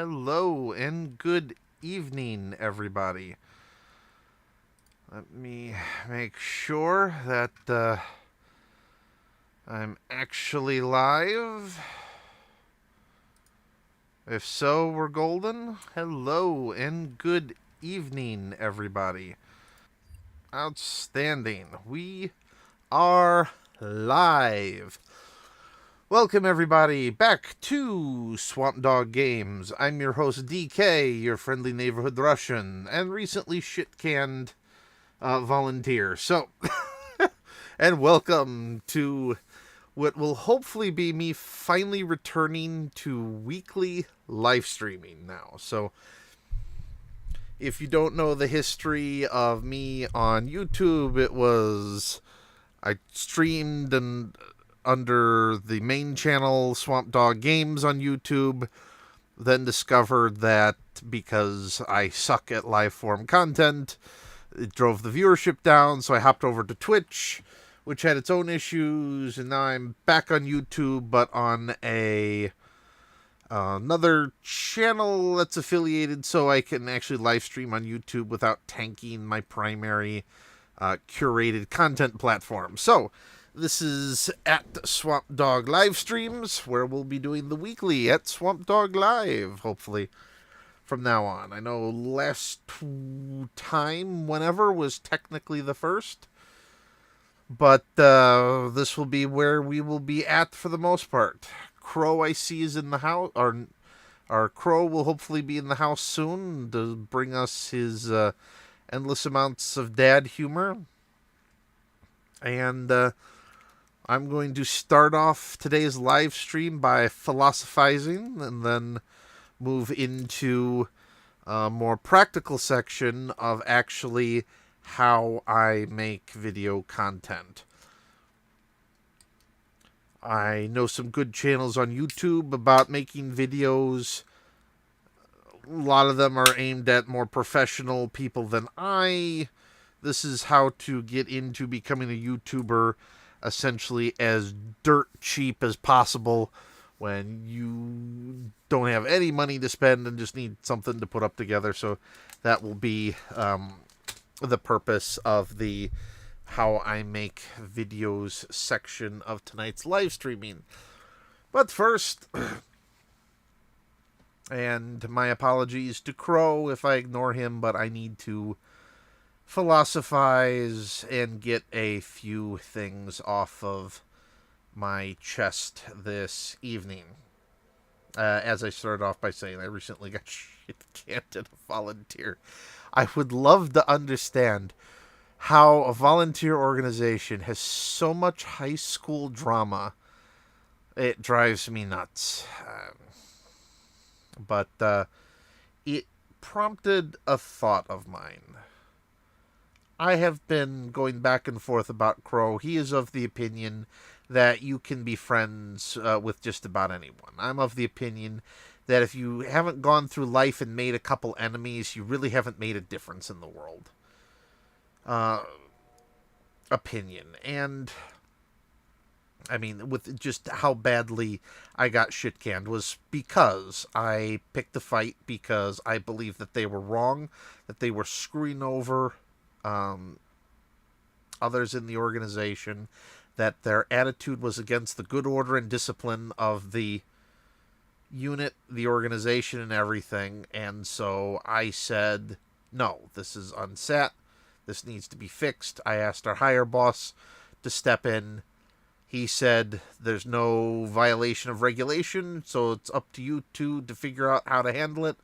Hello and good evening, everybody. Let me make sure that I'm actually live. If so, we're golden. Hello and good evening, everybody. Outstanding. We are live. Welcome, everybody, back to Swamp Dog Games. I'm your host, DK, your friendly neighborhood Russian, and recently shit-canned volunteer. So, and welcome to what will hopefully be me finally returning to weekly live streaming now. So, if you don't know the history of me on YouTube, I streamed and under the main channel Swamp Dog Games on YouTube, then discovered that because I suck at live form content, it drove the viewership down, so I hopped over to Twitch, which had its own issues, and now I'm back on YouTube, but on another channel that's affiliated, so I can actually live stream on YouTube without tanking my primary curated content platform. So, this is at Swamp Dog Live Streams, where we'll be doing the weekly at Swamp Dog Live, hopefully, from now on. I know last time, whenever, was technically the first, but this will be where we will be at for the most part. Crow, I see, is in the house. Our Crow will hopefully be in the house soon to bring us his endless amounts of dad humor. And I'm going to start off today's live stream by philosophizing and then move into a more practical section of actually how I make video content. I know some good channels on YouTube about making videos. A lot of them are aimed at more professional people than I. This is how to get into becoming a YouTuber essentially as dirt cheap as possible when you don't have any money to spend and just need something to put up together. So that will be the purpose of the how I make videos section of tonight's live streaming. But first, and my apologies to Crow if I ignore him, but I need to philosophize and get a few things off of my chest this evening. As I started off by saying, I recently got shit canned at a volunteer. I would love to understand how a volunteer organization has so much high school drama. It drives me nuts. But it prompted a thought of mine. I have been going back and forth about Crow. He is of the opinion that you can be friends with just about anyone. I'm of the opinion that if you haven't gone through life and made a couple enemies, you really haven't made a difference in the world. Opinion. And I mean, with just how badly I got shit canned was because I picked the fight because I believe that they were wrong, that they were screwing over others in the organization, that their attitude was against the good order and discipline of the unit, the organization, and everything. And so I said, no, this is unsat. This needs to be fixed. I asked our higher boss to step in. He said there's no violation of regulation, so it's up to you two to figure out how to handle it.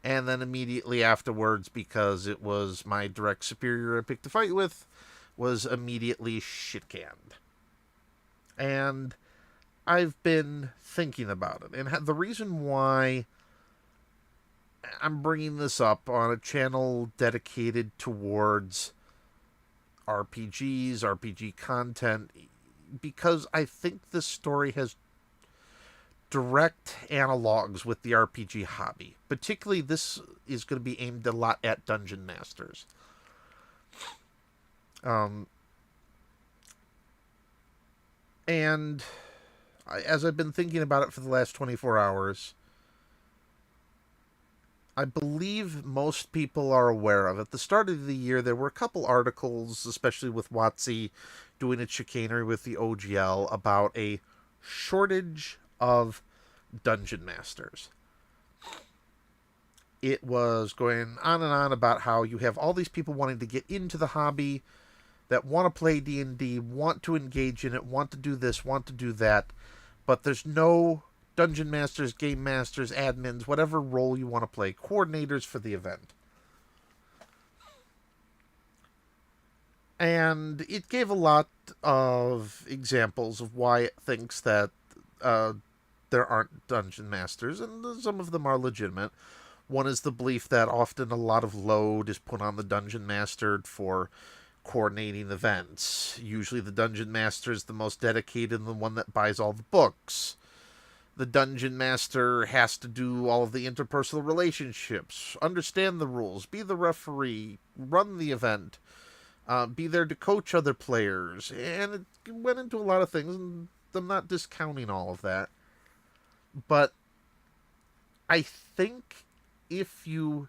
And then immediately afterwards, because it was my direct superior I picked a fight with, was immediately shit-canned. And I've been thinking about it. And the reason why I'm bringing this up on a channel dedicated towards RPGs, RPG content, because I think this story has direct analogs with the RPG hobby. Particularly, this is going to be aimed a lot at dungeon masters. And as I've been thinking about it for the last 24 hours, I believe most people are aware of. At the start of the year, there were a couple articles, especially with WotC doing its chicanery with the OGL, about a shortage of dungeon masters. It was going on and on about how you have all these people wanting to get into the hobby, that want to play D&D, want to engage in it, want to do this, want to do that, but there's no dungeon masters, game masters, admins, whatever role you want to play, coordinators for the event. And it gave a lot of examples of why it thinks that there aren't dungeon masters, and some of them are legitimate. One is the belief that often a lot of load is put on the dungeon master for coordinating events. Usually the dungeon master is the most dedicated and the one that buys all the books. The dungeon master has to do all of the interpersonal relationships, understand the rules, be the referee, run the event, be there to coach other players. And it went into a lot of things, and I'm not discounting all of that. But I think if you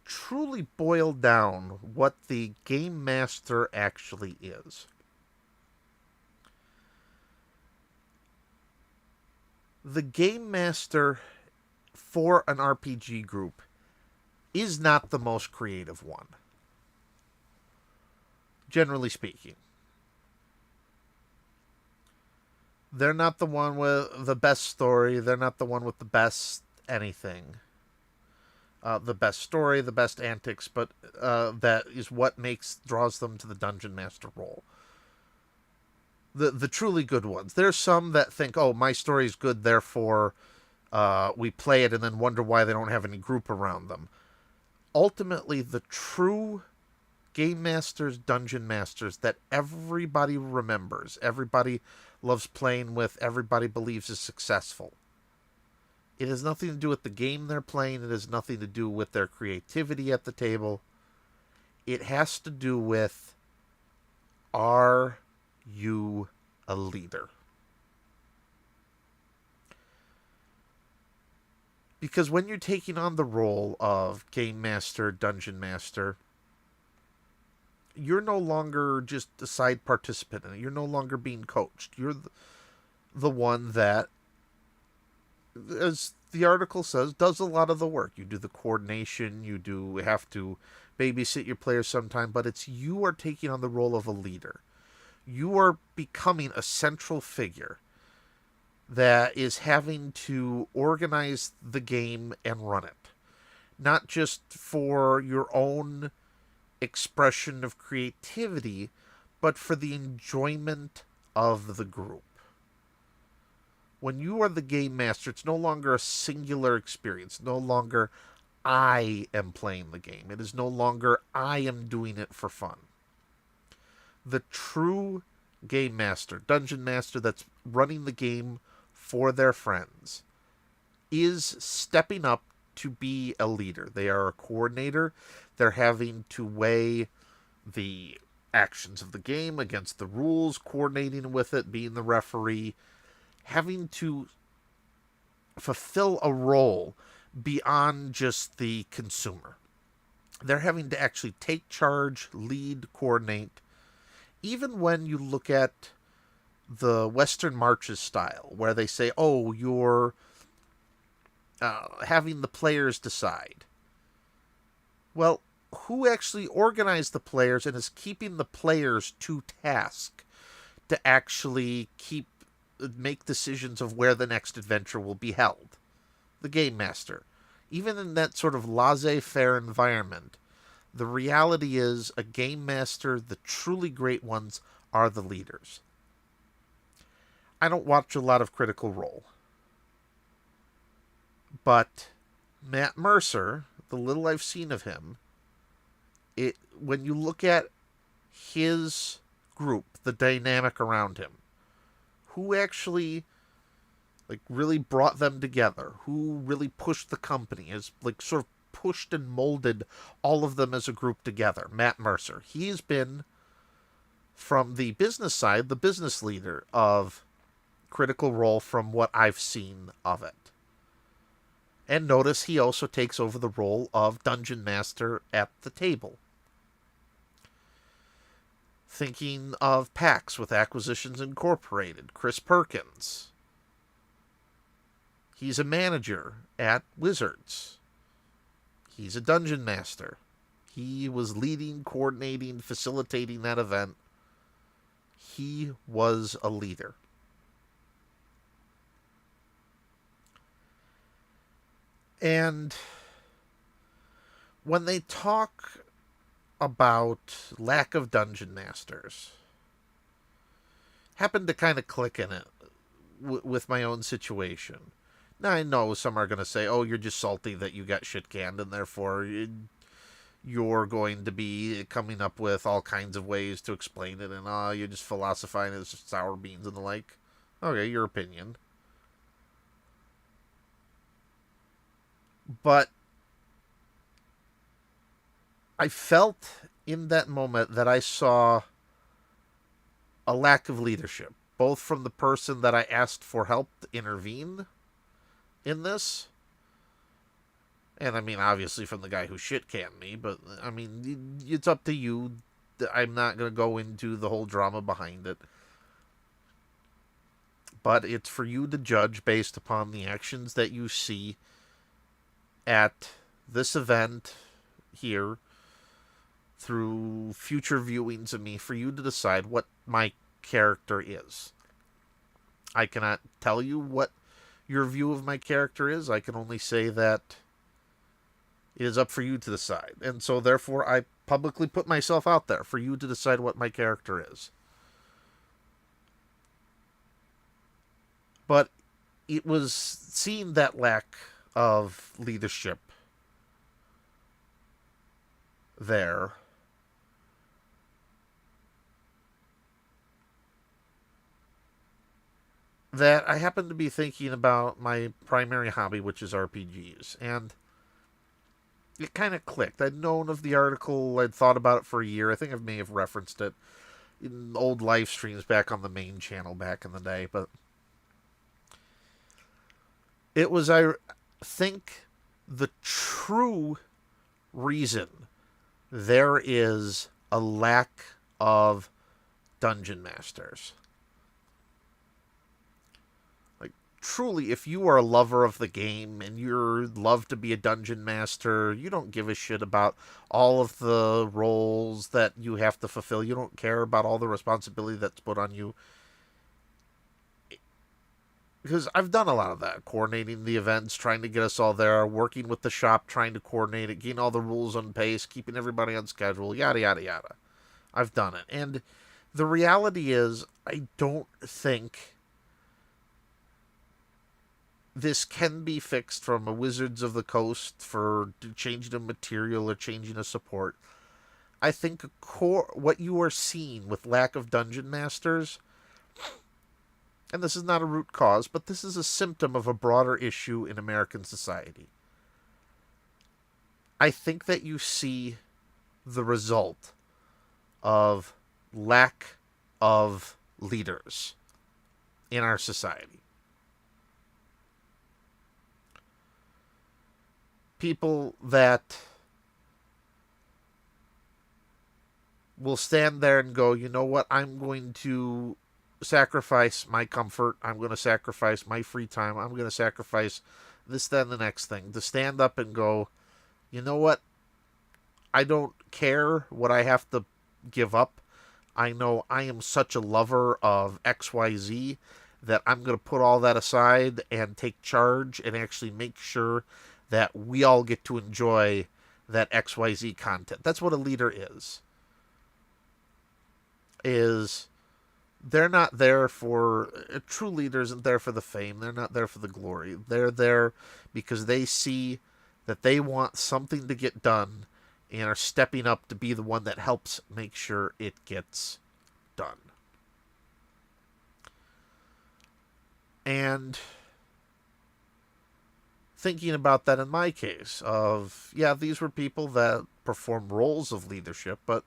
truly boil down what the game master actually is, the game master for an RPG group is not the most creative one, generally speaking. They're not the one with the best story. They're not the one with the best anything. The best story, the best antics, but that is what draws them to the dungeon master role. The truly good ones. There's some that think, oh, my story's good, therefore we play it and then wonder why they don't have any group around them. Ultimately, the true game masters, dungeon masters that everybody remembers, everybody loves playing with, everybody believes is successful. It has nothing to do with the game they're playing. It has nothing to do with their creativity at the table. It has to do with, are you a leader? Because when you're taking on the role of game master, dungeon master, you're no longer just a side participant in it. You're no longer being coached. You're the one that, as the article says, does a lot of the work. You do the coordination, you have to babysit your players sometime, but you are taking on the role of a leader. You are becoming a central figure that is having to organize the game and run it. Not just for your own expression of creativity, but for the enjoyment of the group. When you are the game master, it's no longer a singular experience. No longer I am playing the game. It is no longer I am doing it for fun. The true game master, dungeon master that's running the game for their friends, is stepping up to be a leader. They are a coordinator. They're having to weigh the actions of the game against the rules, coordinating with it, being the referee, having to fulfill a role beyond just the consumer. They're having to actually take charge, lead, coordinate. Even when you look at the Western Marches style, where they say, oh, you're having the players decide. Well, who actually organized the players and is keeping the players to task to actually make decisions of where the next adventure will be held? The game master. Even in that sort of laissez-faire environment, the reality is a game master, the truly great ones, are the leaders. I don't watch a lot of Critical Role, but Matt Mercer, the little I've seen of him, when you look at his group, the dynamic around him, who actually really brought them together, who really pushed the company, has sort of pushed and molded all of them as a group together. Matt Mercer. He's been, from the business side, the business leader of Critical Role from what I've seen of it. And notice he also takes over the role of Dungeon Master at the table. Thinking of PAX with Acquisitions Incorporated, Chris Perkins. He's a manager at Wizards. He's a dungeon master. He was leading, coordinating, facilitating that event. He was a leader. And when they talk about lack of dungeon masters, happened to kind of click in it with my own situation. Now, I know some are going to say, oh, you're just salty that you got shit canned, and therefore you're going to be coming up with all kinds of ways to explain it, and you're just philosophizing as sour beans and the like. Okay, your opinion. But I felt in that moment that I saw a lack of leadership, both from the person that I asked for help to intervene in this, and I mean, obviously from the guy who shit canned me, but I mean, it's up to you. I'm not going to go into the whole drama behind it. But it's for you to judge based upon the actions that you see at this event here, through future viewings of me, for you to decide what my character is. I cannot tell you what your view of my character is. I can only say that it is up for you to decide. And so, therefore, I publicly put myself out there for you to decide what my character is. But it was seeing that lack of leadership there that I happened to be thinking about my primary hobby, which is RPGs. And it kind of clicked. I'd known of the article, I'd thought about it for a year. I think I may have referenced it in old live streams back on the main channel back in the day. But it was, I think, the true reason there is a lack of dungeon masters. Like, truly, if you are a lover of the game and you love to be a dungeon master, you don't give a shit about all of the roles that you have to fulfill. You don't care about all the responsibility that's put on you. Because I've done a lot of that, coordinating the events, trying to get us all there, working with the shop, trying to coordinate it, getting all the rules on pace, keeping everybody on schedule, yada, yada, yada. I've done it. And the reality is, I don't think this can be fixed from a Wizards of the Coast for changing a material or changing a support. I think what you are seeing with lack of dungeon masters, and this is not a root cause, but this is a symptom of a broader issue in American society. I think that you see the result of lack of leaders in our society. People that will stand there and go, you know what, I'm going to sacrifice my comfort. I'm going to sacrifice my free time. I'm going to sacrifice this, then the next thing. To stand up and go, you know what? I don't care what I have to give up. I know I am such a lover of XYZ that I'm going to put all that aside and take charge and actually make sure that we all get to enjoy that XYZ content. That's what a leader is. They're not there for, a true leader isn't there for the fame. They're not there for the glory. They're there because they see that they want something to get done and are stepping up to be the one that helps make sure it gets done. And thinking about that in my case of, yeah, these were people that performed roles of leadership, but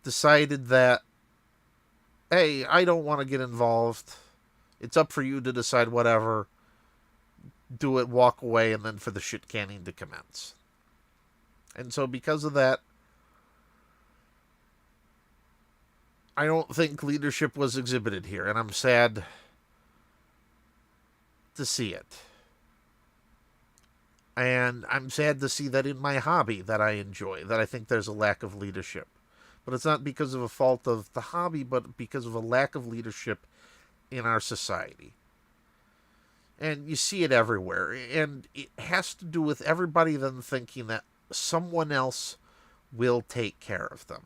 decided that, hey, I don't want to get involved. It's up for you to decide whatever. do it, walk away, and then for the shit canning to commence. And so because of that, I don't think leadership was exhibited here, and I'm sad to see it. And I'm sad to see that in my hobby that I enjoy, that I think there's a lack of leadership. But it's not because of a fault of the hobby, but because of a lack of leadership in our society. And you see it everywhere. And it has to do with everybody then thinking that someone else will take care of them.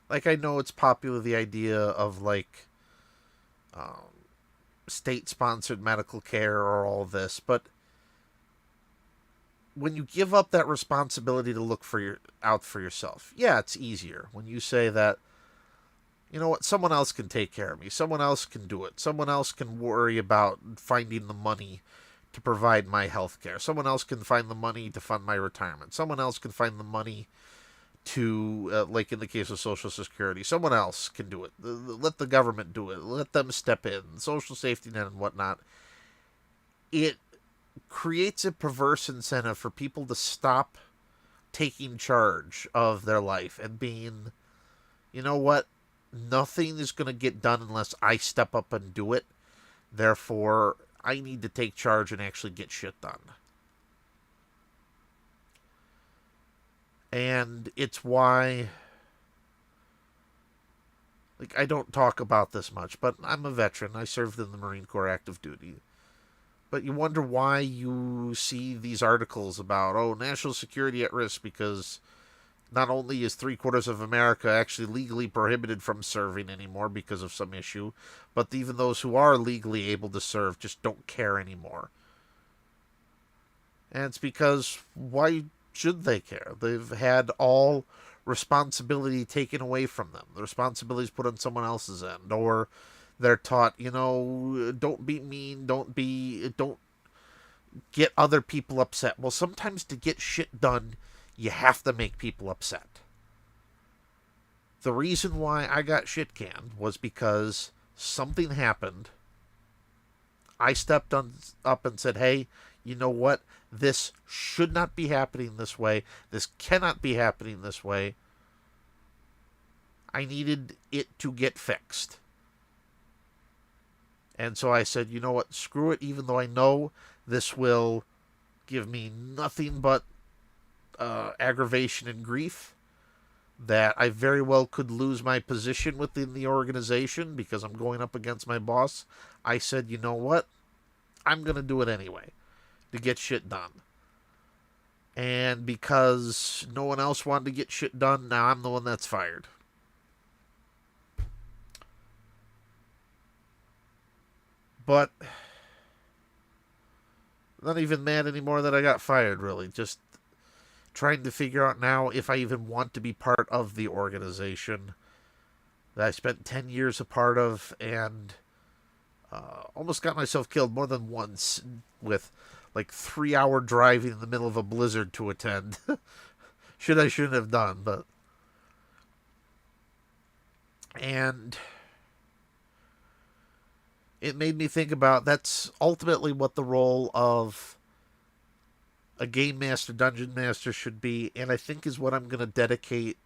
Like, I know it's popular, the idea of, like, um, state-sponsored medical care or all this, but when you give up that responsibility to look out for yourself, yeah, it's easier. When you say that, you know what, someone else can take care of me, someone else can do it, someone else can worry about finding the money to provide my health care, someone else can find the money to fund my retirement, someone else can find the money to, like in the case of Social Security, someone else can do it. Let the government do it. Let them step in. Social safety net and whatnot. It creates a perverse incentive for people to stop taking charge of their life and being, you know what, nothing is going to get done unless I step up and do it. Therefore, I need to take charge and actually get shit done. And it's why, like, I don't talk about this much, but I'm a veteran. I served in the Marine Corps active duty. But you wonder why you see these articles about, oh, national security at risk because not only is 3/4 of America actually legally prohibited from serving anymore because of some issue, but even those who are legally able to serve just don't care anymore. And it's because, why should they care? They've had all responsibility taken away from them. The responsibility is put on someone else's end, or they're taught, you know, don't be mean, don't get other people upset. Well, sometimes to get shit done, you have to make people upset. The reason why I got shit canned was because something happened. I stepped up and said, hey, you know what? This should not be happening this way. This cannot be happening this way. I needed it to get fixed. And so I said, you know what? Screw it, even though I know this will give me nothing but aggravation and grief, that I very well could lose my position within the organization because I'm going up against my boss. I said, you know what? I'm going to do it anyway to get shit done. And because no one else wanted to get shit done, now I'm the one that's fired. But not even mad anymore that I got fired, really. Just trying to figure out now if I even want to be part of the organization that I spent 10 years a part of, and almost got myself killed more than once with like 3-hour driving in the middle of a blizzard to attend. Shouldn't have done, but. And it made me think about, that's ultimately what the role of a game master, dungeon master should be, and I think is what I'm going to dedicate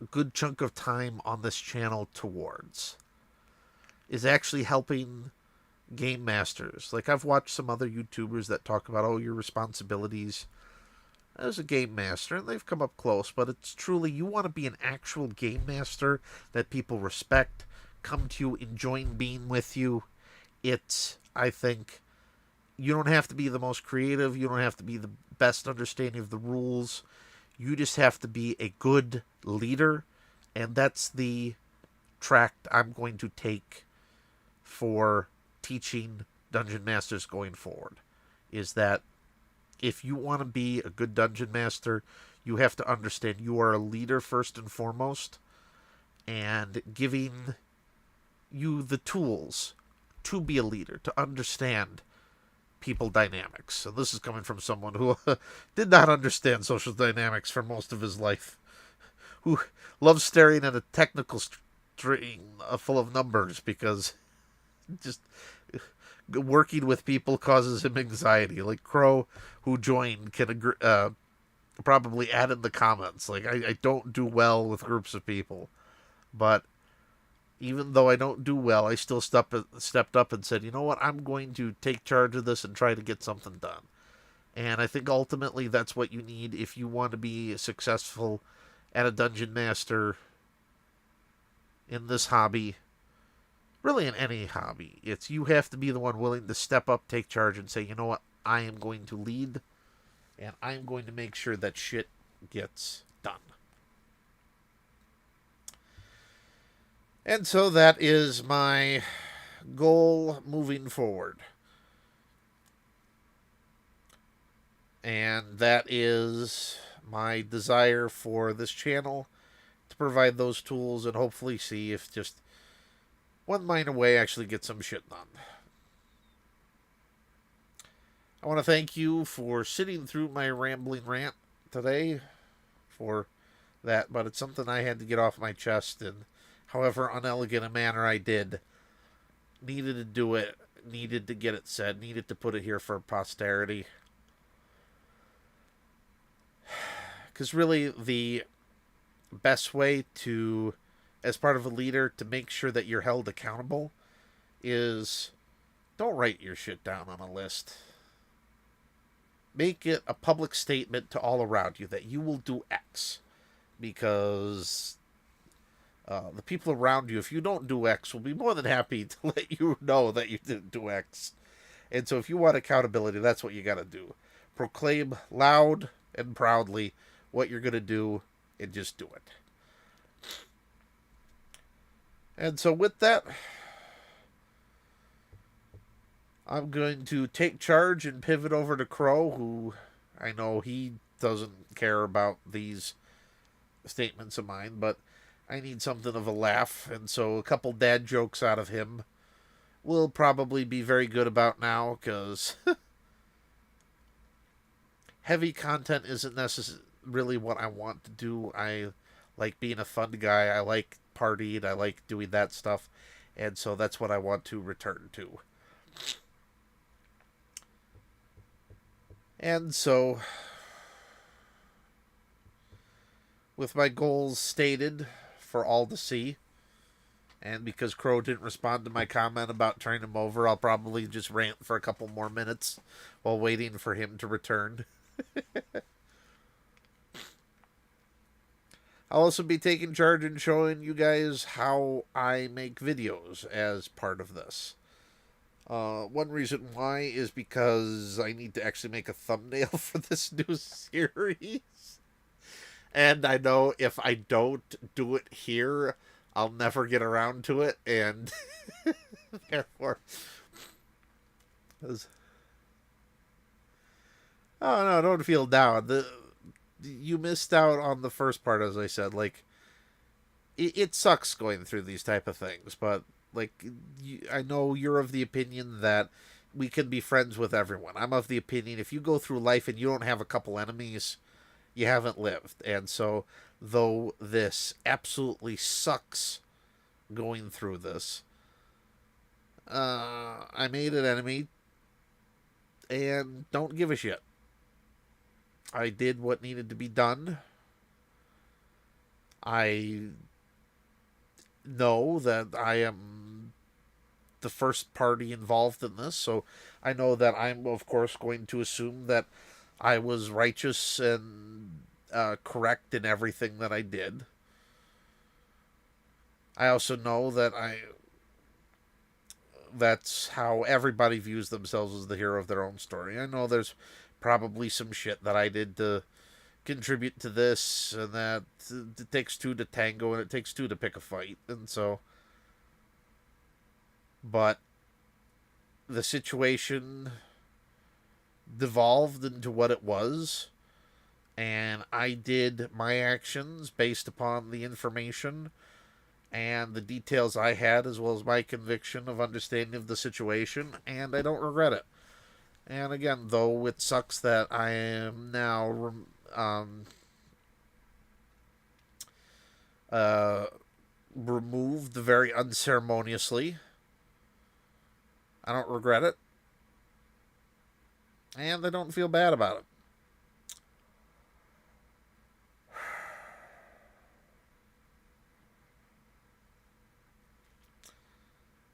a good chunk of time on this channel towards, is actually helping game masters. Like, I've watched some other YouTubers that talk about, oh, your responsibilities as a game master, and they've come up close, but it's truly, you want to be an actual game master that people respect, come to you, enjoying being with you. It's, I think, you don't have to be the most creative, you don't have to be the best understanding of the rules, you just have to be a good leader, and that's the track I'm going to take for teaching dungeon masters going forward, is that if you want to be a good dungeon master, you have to understand you are a leader first and foremost, and giving you the tools to be a leader, to understand people dynamics. So this is coming from someone who did not understand social dynamics for most of his life, who loves staring at a technical string full of numbers because just working with people causes him anxiety. Like Crow, who joined, can agree, probably add in the comments. Like I don't do well with groups of people, but even though I don't do well, I still stepped up and said, you know what, I'm going to take charge of this and try to get something done. And I think ultimately that's what you need if you want to be successful at a dungeon master in this hobby, really in any hobby. It's you have to be the one willing to step up, take charge, and say, you know what, I am going to lead, and I'm going to make sure that shit gets done. And so that is my goal moving forward. And that is my desire for this channel, to provide those tools and hopefully see if just one minor way actually get some shit done. I want to thank you for sitting through my rambling rant today for that, but it's something I had to get off my chest, and however unelegant a manner I did, needed to do it, needed to get it said, needed to put it here for posterity. Because really, the best way to, as part of a leader, to make sure that you're held accountable is don't write your shit down on a list. Make it a public statement to all around you that you will do X. Because the people around you, if you don't do X, will be more than happy to let you know that you didn't do X. And so if you want accountability, that's what you got to do. Proclaim loud and proudly what you're going to do, and just do it. And so with that, I'm going to take charge and pivot over to Crow, who I know he doesn't care about these statements of mine, but I need something of a laugh, and so a couple dad jokes out of him will probably be very good about now, because heavy content isn't necessarily really what I want to do. I like being a fun guy. I like partying. I like doing that stuff. And so that's what I want to return to. And so, with my goals stated for all to see, and because Crow didn't respond to my comment about turning him over, I'll probably just rant for a couple more minutes while waiting for him to return. I'll also be taking charge and showing you guys how I make videos as part of this. One reason why is because I need to actually make a thumbnail for this new series. And I know if I don't do it here, I'll never get around to it. And therefore... Oh, no, don't feel down. You missed out on the first part, as I said. Like, it sucks going through these type of things, but like, I know you're of the opinion that we can be friends with everyone. I'm of the opinion if you go through life and you don't have a couple enemies, you haven't lived. And so, though this absolutely sucks going through this, I made an enemy and don't give a shit. I did what needed to be done. I know that I am the first party involved in this, so I know that I'm, of course, going to assume that I was righteous and correct in everything that I did. I also know that that's how everybody views themselves as the hero of their own story. I know there's probably some shit that I did to contribute to this, and that it takes two to tango, and it takes two to pick a fight, and so... But the situation devolved into what it was, and I did my actions based upon the information and the details I had, as well as my conviction of understanding of the situation, and I don't regret it. And again, though it sucks that I am now removed very unceremoniously, I don't regret it, and I don't feel bad about it.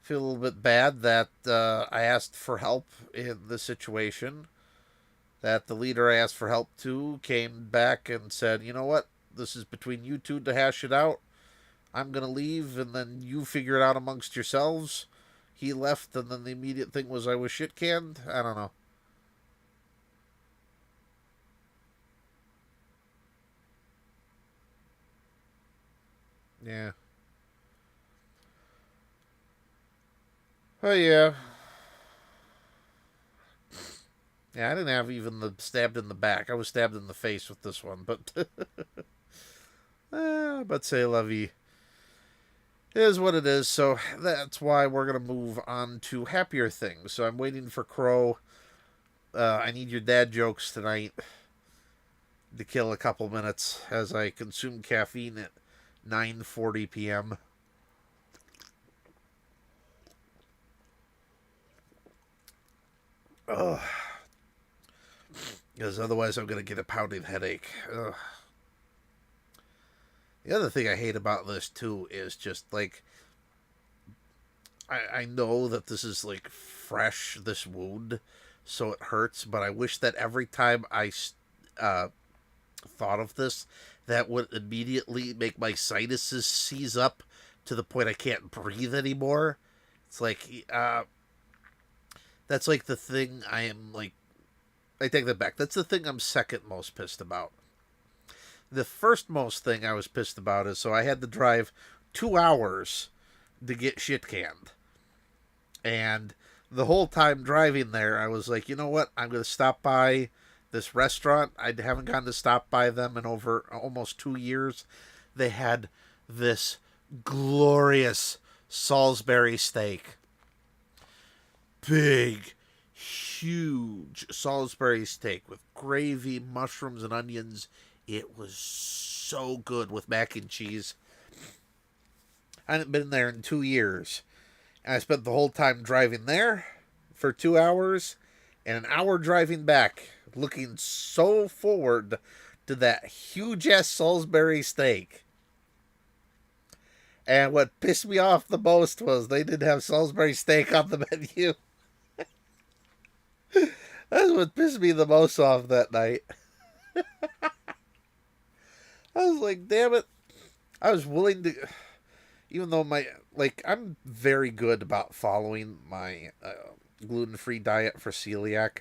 Feel a little bit bad that I asked for help in the situation. That the leader I asked for help to came back and said, you know what? This is between you two to hash it out. I'm going to leave, and then you figure it out amongst yourselves. He left, and then the immediate thing was I was shit canned. I don't know. Yeah. Oh, yeah. Yeah, I didn't have even the stabbed in the back. I was stabbed in the face with this one, but but say la vie. It is what it is, so that's why we're going to move on to happier things. So I'm waiting for Crow. I need your dad jokes tonight to kill a couple minutes as I consume caffeine at 9:40 p.m. Ugh. Because otherwise I'm going to get a pounding headache. Ugh. The other thing I hate about this, too, is just, like, I know that this is, like, fresh, this wound, so it hurts, but I wish that every time I thought of this, that would immediately make my sinuses seize up to the point I can't breathe anymore. It's like, that's like the thing I am, like, I take that back. That's the thing I'm second most pissed about. The first most thing I was pissed about is so I had to drive 2 hours to get shit canned. And the whole time driving there, I was like, you know what? I'm going to stop by this restaurant. I haven't gotten to stop by them in over almost 2 years. They had this glorious Salisbury steak. Big, huge Salisbury steak with gravy, mushrooms, and onions. It was so good with mac and cheese. I hadn't been there in 2 years. And I spent the whole time driving there for 2 hours and an hour driving back, looking so forward to that huge ass Salisbury steak. And what pissed me off the most was they didn't have Salisbury steak on the menu. That's what pissed me the most off that night. I was like, damn it. I was willing to, even though I'm very good about following my gluten-free diet for celiac,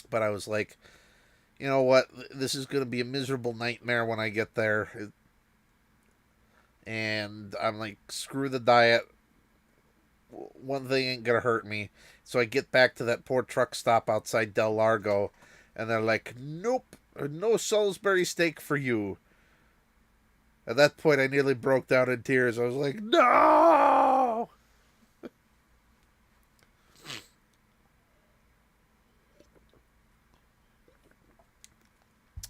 but I was like, you know what, this is going to be a miserable nightmare when I get there. And I'm like, screw the diet. One thing ain't going to hurt me. So I get back to that poor truck stop outside Del Largo, and they're like, nope, no Salisbury steak for you. At that point, I nearly broke down in tears. I was like, no!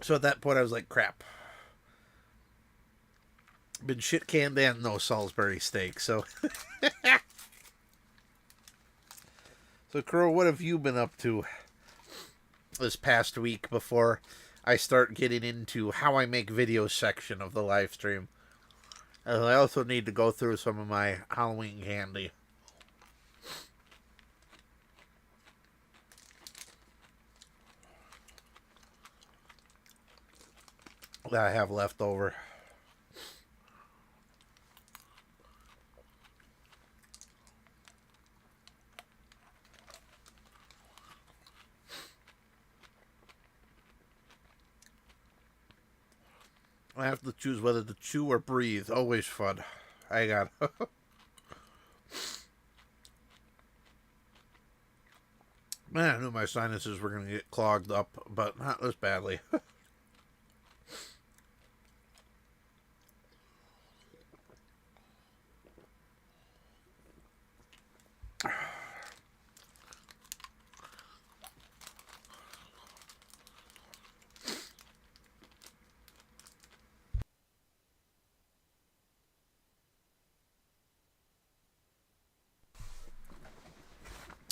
So at that point, I was like, crap. Been shit canned and no Salisbury steak. So, so Crow, what have you been up to this past week before I start getting into how I make videos section of the live stream? And I also need to go through some of my Halloween candy. That I have left over. I have to choose whether to chew or breathe. Always fun. I got. Man, I knew my sinuses were going to get clogged up, but not this badly.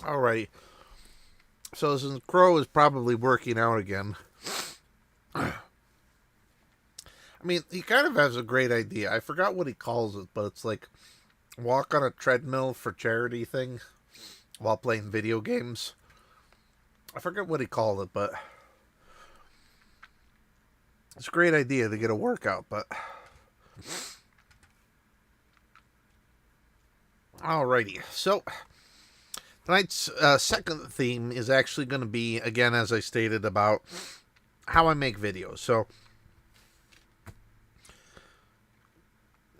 Alrighty. So since Crow is probably working out again, I mean, he kind of has a great idea. I forgot what he calls it, but it's like walk on a treadmill for charity thing while playing video games. I forget what he called it, but it's a great idea to get a workout. But alrighty, so tonight's second theme is actually going to be, again, as I stated, about how I make videos. So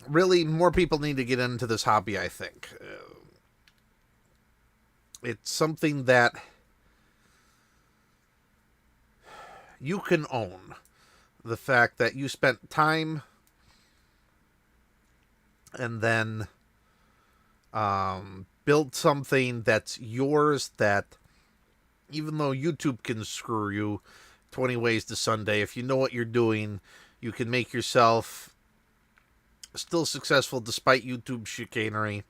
really, more people need to get into this hobby, I think. It's something that you can own. The fact that you spent time and then build something that's yours, that even though YouTube can screw you 20 ways to Sunday, if you know what you're doing, you can make yourself still successful despite YouTube chicanery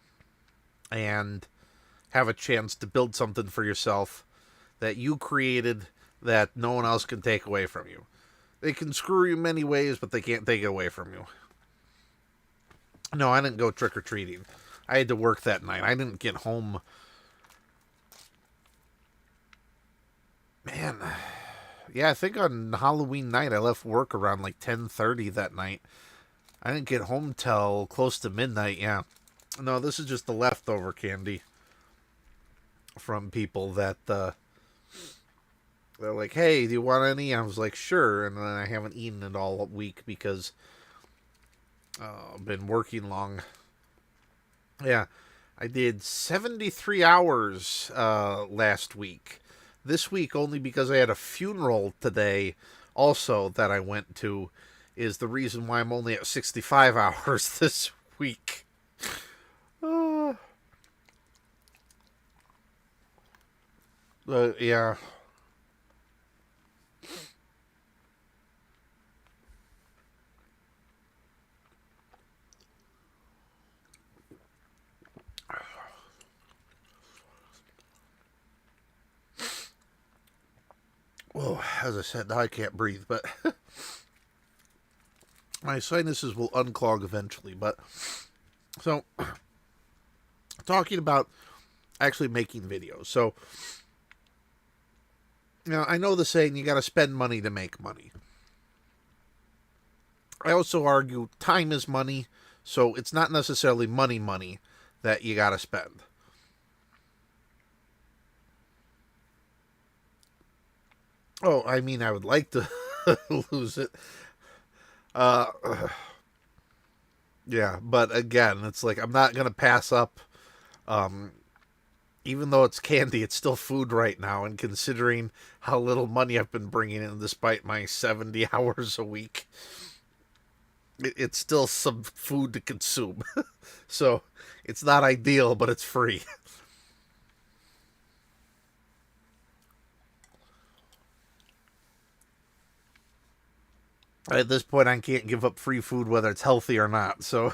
and have a chance to build something for yourself that you created that no one else can take away from you. They can screw you many ways, but they can't take it away from you. No, I didn't go trick-or-treating. I had to work that night. I didn't get home. Man, yeah, I think on Halloween night I left work around like 10:30 that night. I didn't get home till close to midnight, yeah. No, this is just the leftover candy from people that they're like, hey, do you want any? I was like, sure. And then I haven't eaten it all week because I've been working long. Yeah, I did 73 hours last week. This week, only because I had a funeral today also that I went to, is the reason why I'm only at 65 hours this week. Yeah. Well, as I said, now I can't breathe, but my sinuses will unclog eventually. But so, talking about actually making videos. So, I know the saying, you got to spend money to make money. I also argue time is money, so it's not necessarily money that you got to spend. Oh, I mean, I would like to lose it. Uh, yeah, but again, it's like I'm not going to pass up. Even though it's candy, it's still food right now. And considering how little money I've been bringing in despite my 70 hours a week, it's still some food to consume. So it's not ideal, but it's free. At this point, I can't give up free food whether it's healthy or not. So,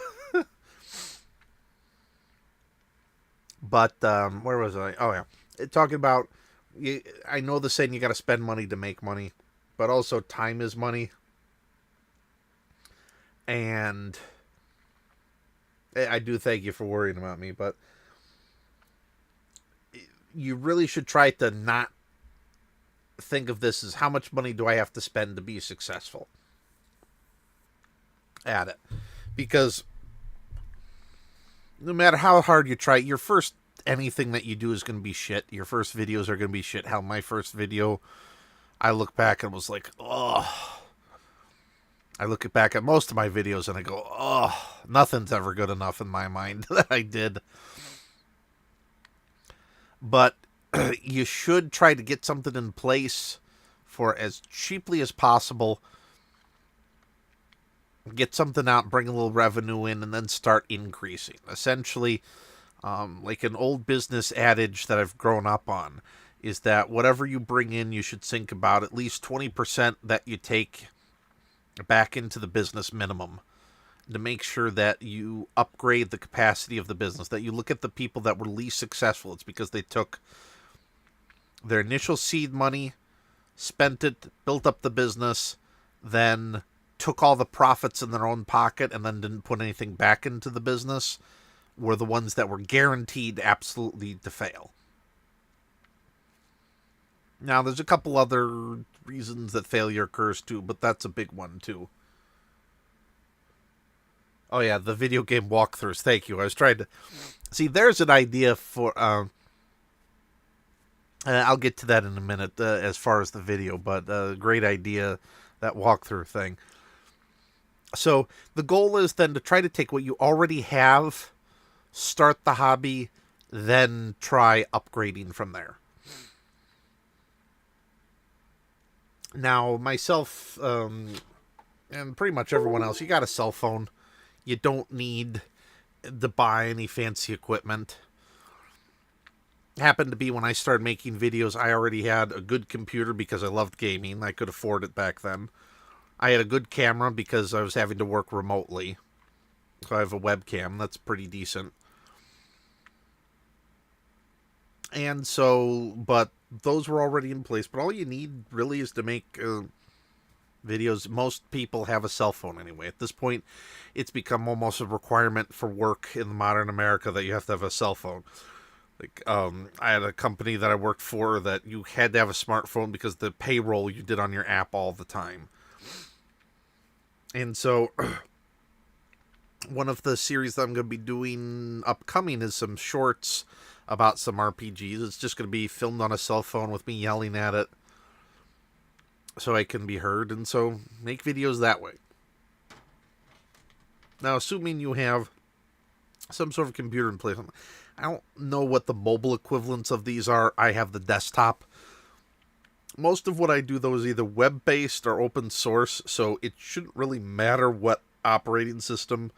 but where was I? Oh yeah, talking about. I know the saying, you got to spend money to make money, but also time is money. And I do thank you for worrying about me, but you really should try to not think of this as how much money do I have to spend to be successful at it. Because no matter how hard you try, your first anything that you do is going to be shit. Your first videos are going to be shit. Hell, my first video, I look back and was like, oh. I look back at most of my videos and I go, oh, nothing's ever good enough in my mind that I did. But you should try to get something in place for as cheaply as possible. Get something out, bring a little revenue in, and then start increasing. Essentially, like an old business adage that I've grown up on, is that whatever you bring in, you should think about at least 20% that you take back into the business minimum, to make sure that you upgrade the capacity of the business, that you look at the people that were least successful. It's because they took their initial seed money, spent it, built up the business, then took all the profits in their own pocket and then didn't put anything back into the business were the ones that were guaranteed absolutely to fail. Now, there's a couple other reasons that failure occurs too, but that's a big one too. Oh yeah, the video game walkthroughs. Thank you. I was trying to see. There's an idea for. I'll get to that in a minute as far as the video, but great idea, that walkthrough thing. So the goal is then to try to take what you already have, start the hobby, then try upgrading from there. Now, myself, and pretty much everyone else, you got a cell phone. You don't need to buy any fancy equipment. Happened to be when I started making videos, I already had a good computer because I loved gaming. I could afford it back then. I had a good camera because I was having to work remotely. So I have a webcam. That's pretty decent. And so, but those were already in place. But all you need really is to make videos. Most people have a cell phone anyway. At this point, it's become almost a requirement for work in modern America that you have to have a cell phone. Like, I had a company that I worked for that you had to have a smartphone because the payroll you did on your app all the time. And so, one of the series that I'm going to be doing upcoming is some shorts about some RPGs. It's just going to be filmed on a cell phone with me yelling at it so I can be heard, and so make videos that way. Now, assuming you have some sort of computer in place, I don't know what the mobile equivalents of these are. I have the desktop. Most of what I do, though, is either web-based or open source, so it shouldn't really matter what operating system,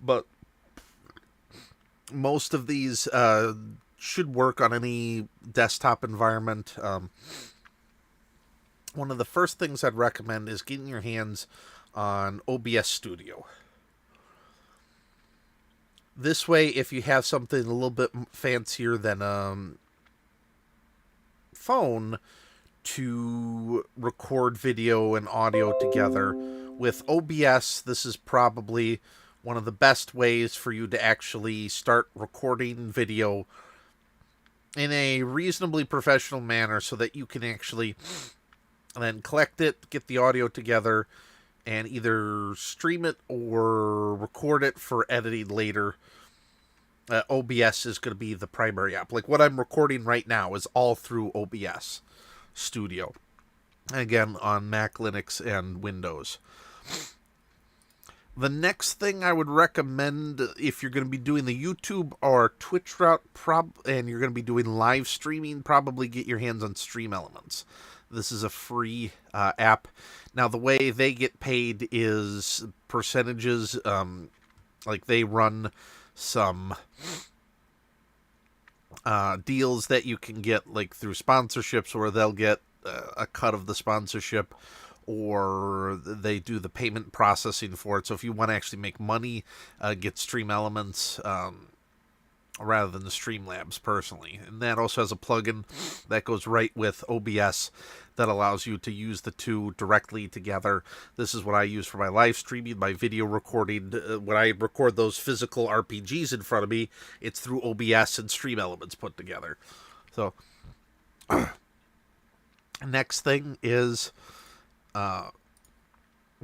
but most of these should work on any desktop environment. One of the first things I'd recommend is getting your hands on OBS Studio. This way, if you have something a little bit fancier than a phone to record video and audio together, with OBS, this is probably one of the best ways for you to actually start recording video in a reasonably professional manner so that you can actually then collect it, get the audio together, and either stream it or record it for editing later. OBS is going to be the primary app. Like what I'm recording right now is all through OBS Studio. Again, on Mac, Linux, and Windows. The next thing I would recommend, if you're going to be doing the YouTube or Twitch route, and you're going to be doing live streaming, probably get your hands on Stream Elements. This is a free app. Now, the way they get paid is percentages. Like they run some deals that you can get, like through sponsorships, where they'll get a cut of the sponsorship, or they do the payment processing for it. So if you want to actually make money, get Stream Elements rather than the Streamlabs personally. And that also has a plugin that goes right with OBS that allows you to use the two directly together. This is what I use for my live streaming, my video recording. When I record those physical RPGs in front of me, it's through OBS and Stream Elements put together. So, next thing is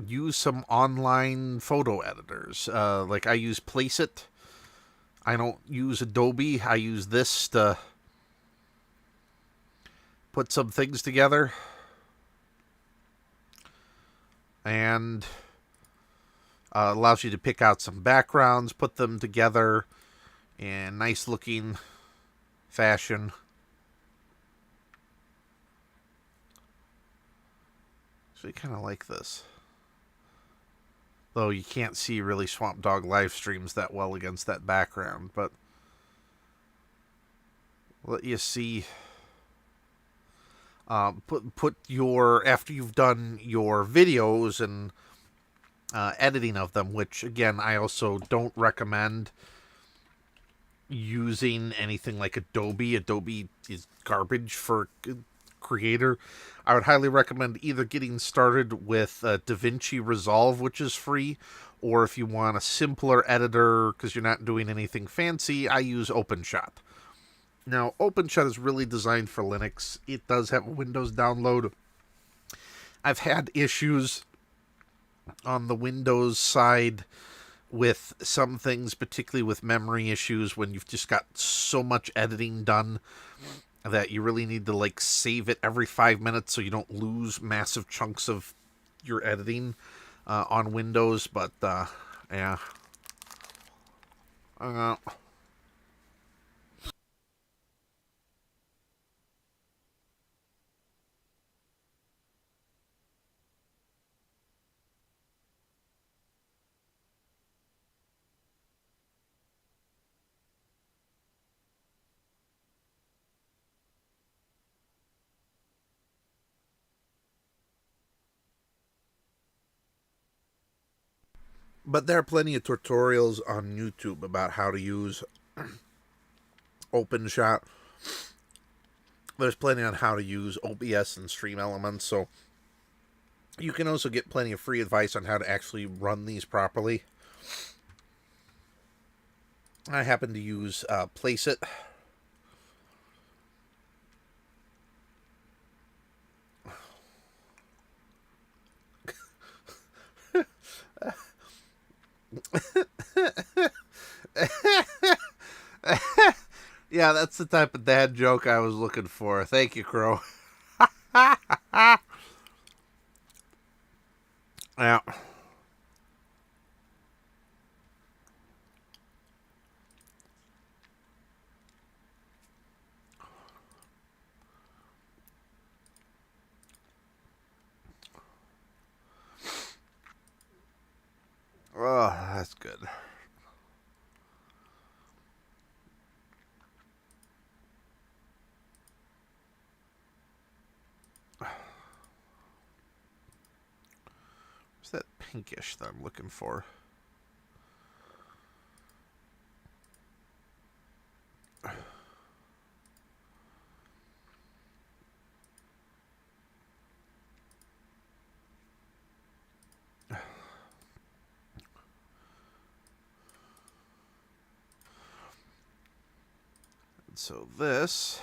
use some online photo editors. Like I use Placeit. I don't use Adobe. I use this to put some things together. And allows you to pick out some backgrounds, put them together in nice looking fashion. So I kind of like this. Though you can't see really Swamp Dog live streams that well against that background, but let you see. Put your, after you've done your videos and editing of them, which again I also don't recommend. using anything like Adobe. Adobe is garbage for creator. I would highly recommend either getting started with DaVinci Resolve, which is free, or if you want a simpler editor because you're not doing anything fancy, I use OpenShot. Now, OpenShot is really designed for Linux. It does have a Windows download. I've had issues on the Windows side with some things, particularly with memory issues, when you've just got so much editing done that you really need to like save it every 5 minutes so you don't lose massive chunks of your editing on Windows. But yeah. Uh, but there are plenty of tutorials on YouTube about how to use OpenShot. There's plenty on how to use OBS and Stream Elements, so you can also get plenty of free advice on how to actually run these properly. I happen to use Placeit. Yeah, that's the type of dad joke I was looking for. Thank you, Crow. Yeah. Oh, that's good. What's that pinkish that I'm looking for? So this...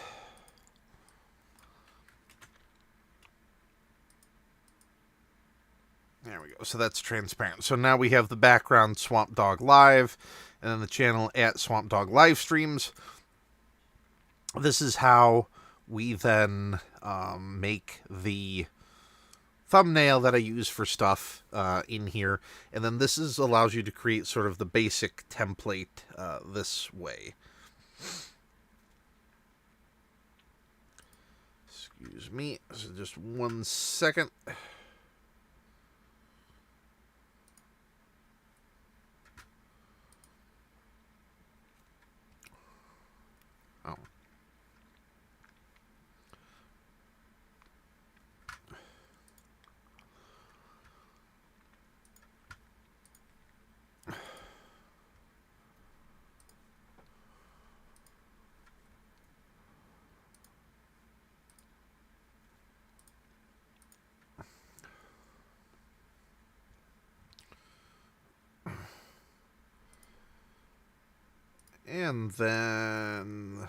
There we go. So that's transparent. So now we have the background Swamp Dog Live, and then the channel at Swamp Dog Live Streams. This is how we then make the thumbnail that I use for stuff in here. And then this is allows you to create sort of the basic template this way. Excuse me. So just 1 second. Oh. And then...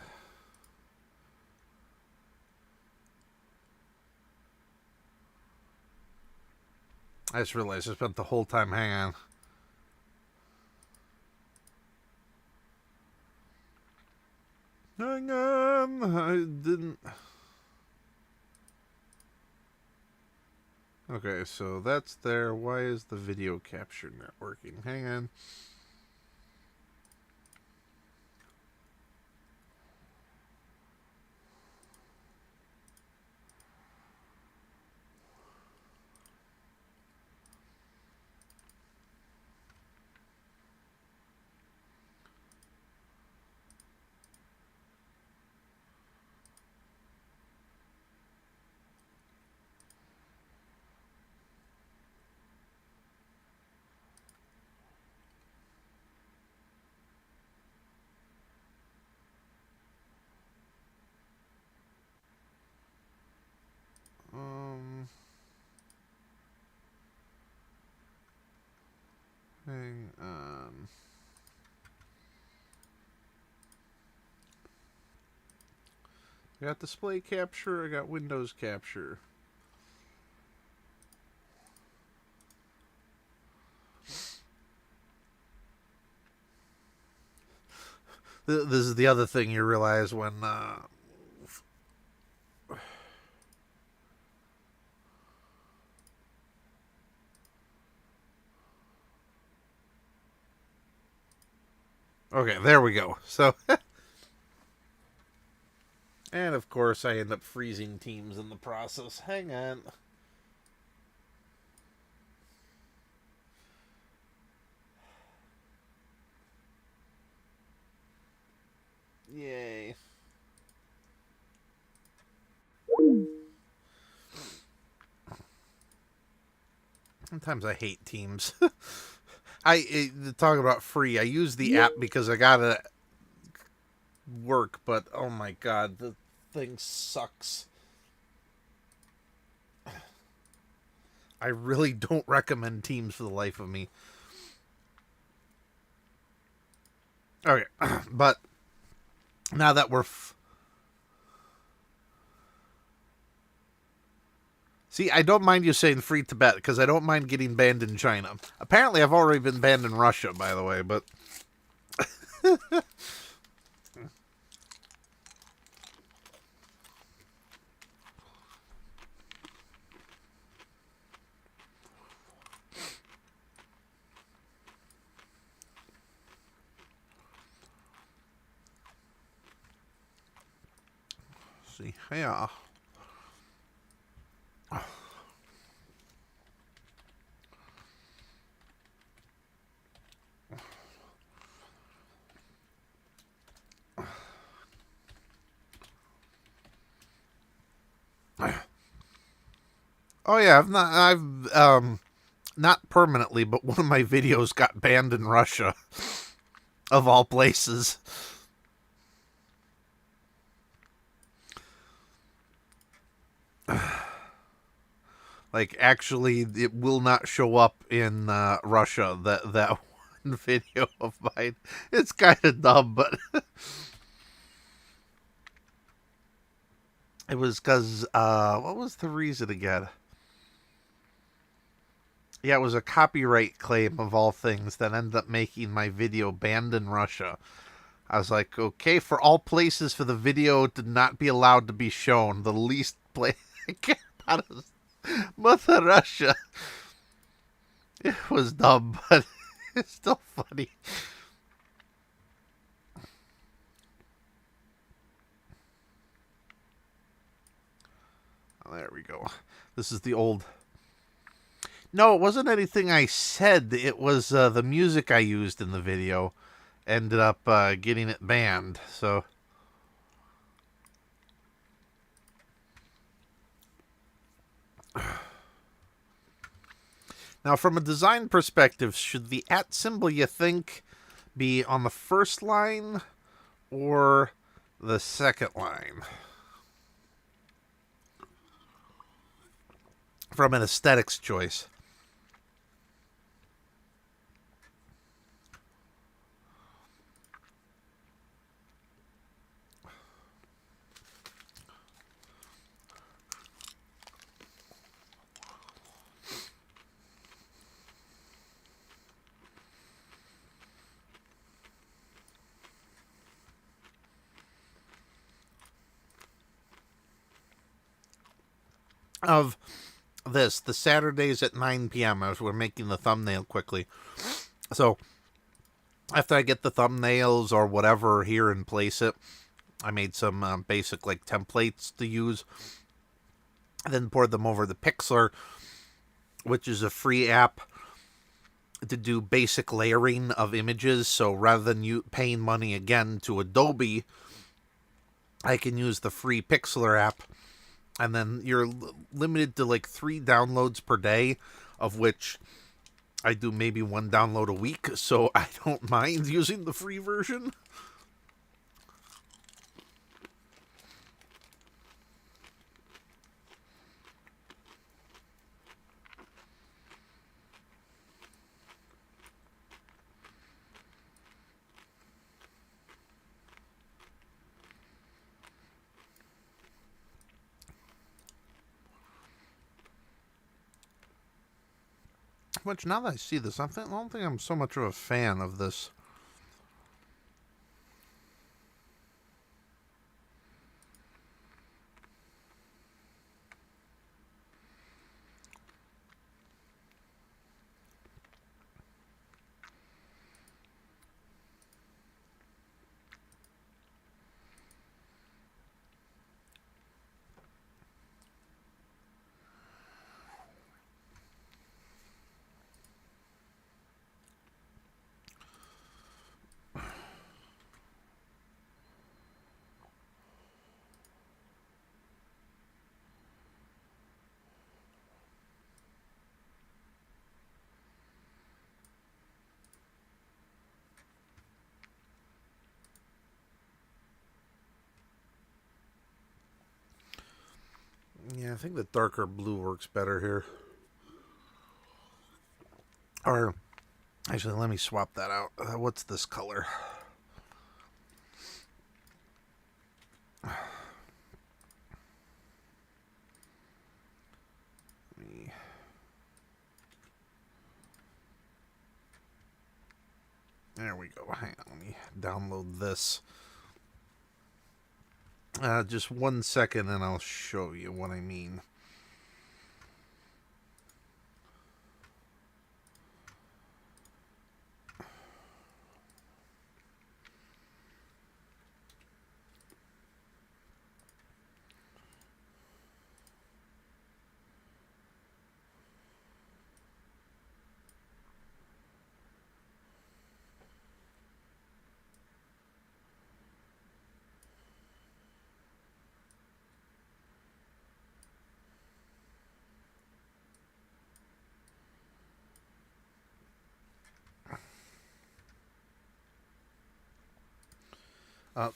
I just realized I spent the whole time hanging on. Hang on, I didn't... Okay, so that's there. Why is the video capture not working? Hang on. I got display capture, I got Windows capture. This is the other thing you realize when okay, there we go. So and of course I end up freezing teams in the process. Hang on. Yay. Sometimes I hate teams. Talk about free. I use the app because I gotta work, but oh my god, the thing sucks. I really don't recommend teams for the life of me. Okay, but now that we're see, I don't mind you saying free Tibet because I don't mind getting banned in China. Apparently, I've already been banned in Russia, by the way, but see, yeah. Oh yeah, I've not permanently, but one of my videos got banned in Russia, of all places. Like, actually, it will not show up in Russia. That one video of mine. It's kind of dumb, but it was because what was the reason again? Yeah, it was a copyright claim of all things that ended up making my video banned in Russia. I was like, okay, for all places for the video to not be allowed to be shown, the least place I care about is Mother Russia. It was dumb, but it's still funny. Oh, there we go. This is the old. No, it wasn't anything I said. It was the music I used in the video. Ended up getting it banned. So. Now, from a design perspective, should the @ symbol, you think, be on the first line or the second line? From an aesthetics choice. Of this, the Saturdays at 9 p.m. as we're making the thumbnail quickly. So, after I get the thumbnails or whatever here and place it, I made some basic like templates to use. Then poured them over the Pixlr, which is a free app to do basic layering of images. So rather than you paying money again to Adobe, I can use the free Pixlr app. And then you're limited to like 3 downloads per day, of which I do maybe 1 download a week. So I don't mind using the free version. Which, now that I see this, I don't think I'm so much of a fan of this. Yeah, I think the darker blue works better here. Or, actually, let me swap that out. What's this color? There we go. Hang on, let me download this. Just 1 second and I'll show you what I mean.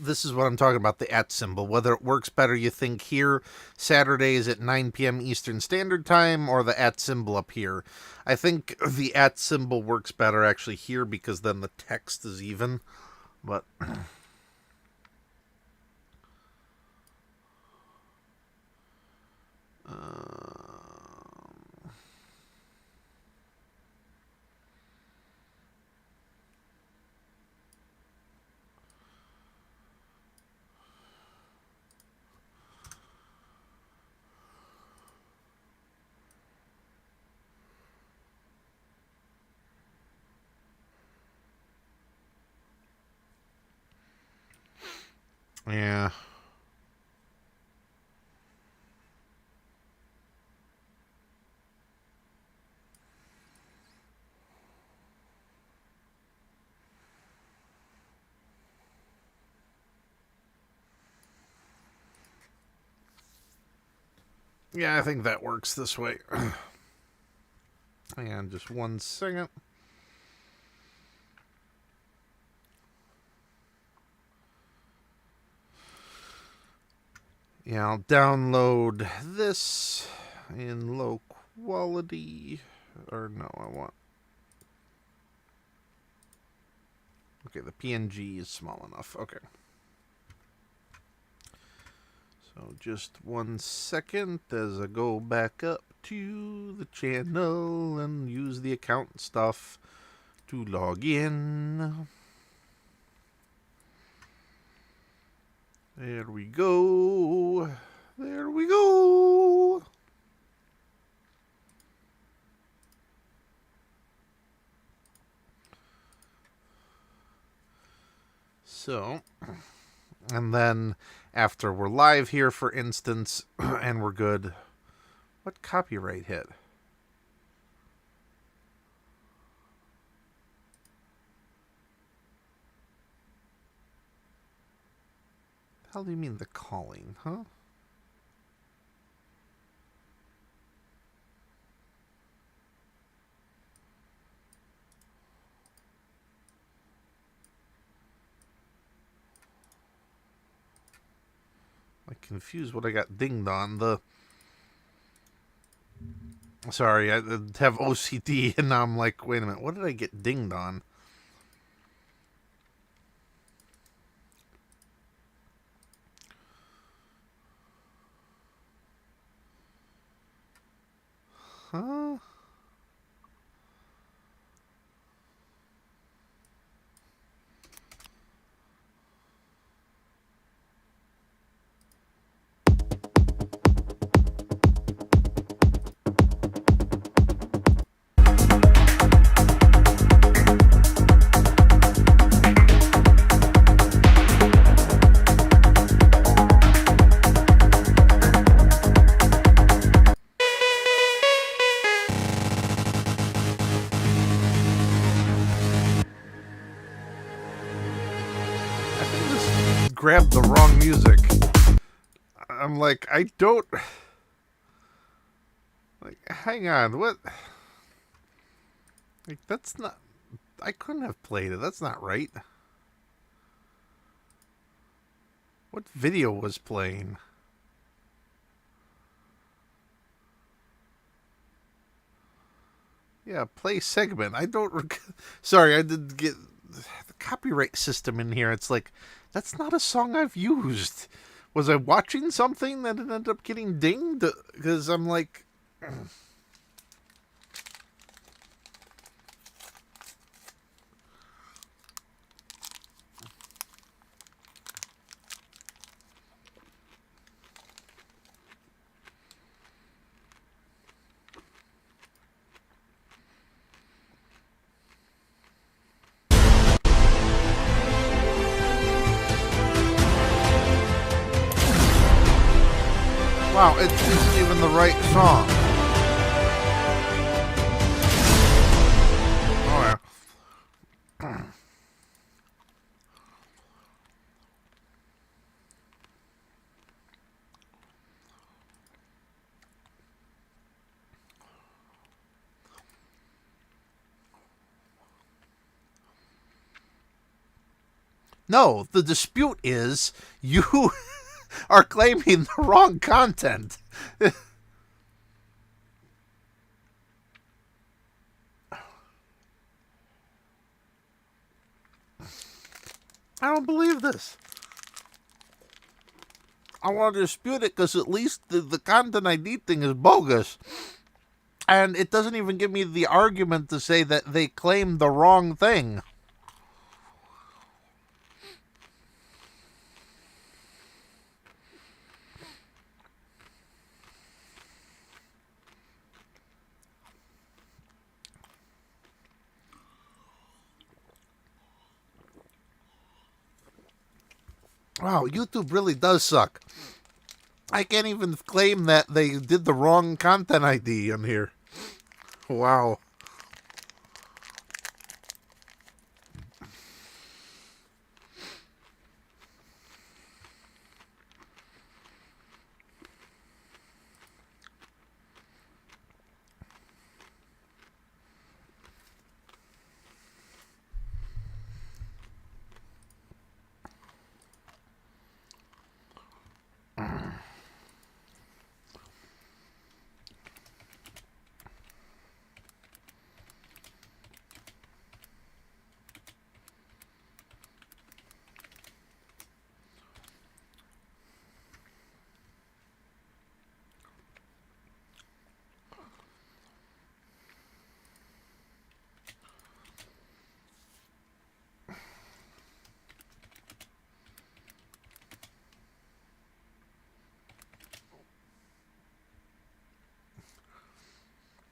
This is what I'm talking about, the @ symbol. Whether it works better, you think, here, Saturdays at 9 p.m. Eastern Standard Time, or the @ symbol up here. I think the @ symbol works better actually here because then the text is even. But yeah. Yeah, I think that works this way. Hang on just 1 second. Yeah, I'll download this in low quality. Or no, I want... Okay, the PNG is small enough. Okay. So just 1 second as I go back up to the channel and use the account stuff to log in. There we go. There we go. So, and then after we're live here, for instance, and we're good. What copyright hit? How do you mean the calling, huh? I'm confused what I got dinged on. Sorry, I have OCD, and now I'm like, wait a minute, what did I get dinged on? Huh? grabbed the wrong music. I'm like, I don't... Like, hang on, what? Like, that's not... I couldn't have played it. That's not right. What video was playing? Yeah, play segment. I don't... Sorry, I didn't get... The copyright system in here, it's like, that's not a song I've used. Was I watching something that ended up getting dinged? Because I'm like... Wow, it isn't even the right song. Oh, yeah. No, the dispute is you are claiming the wrong content. I don't believe this. I want to dispute it because at least the content ID thing is bogus. And it doesn't even give me the argument to say that they claim the wrong thing. Wow, YouTube really does suck. I can't even claim that they did the wrong content ID on here. Wow.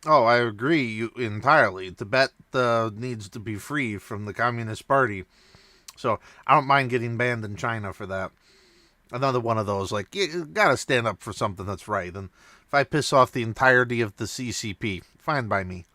Oh, I agree entirely. Tibet needs to be free from the Communist Party. So I don't mind getting banned in China for that. Another one of those, like, you gotta stand up for something that's right. And if I piss off the entirety of the CCP, fine by me.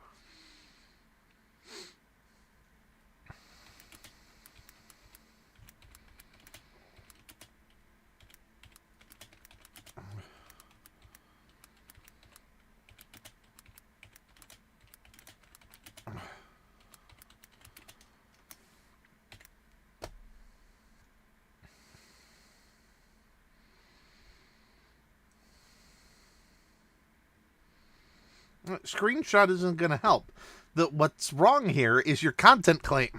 Screenshot isn't going to help. What's wrong here is your content claim.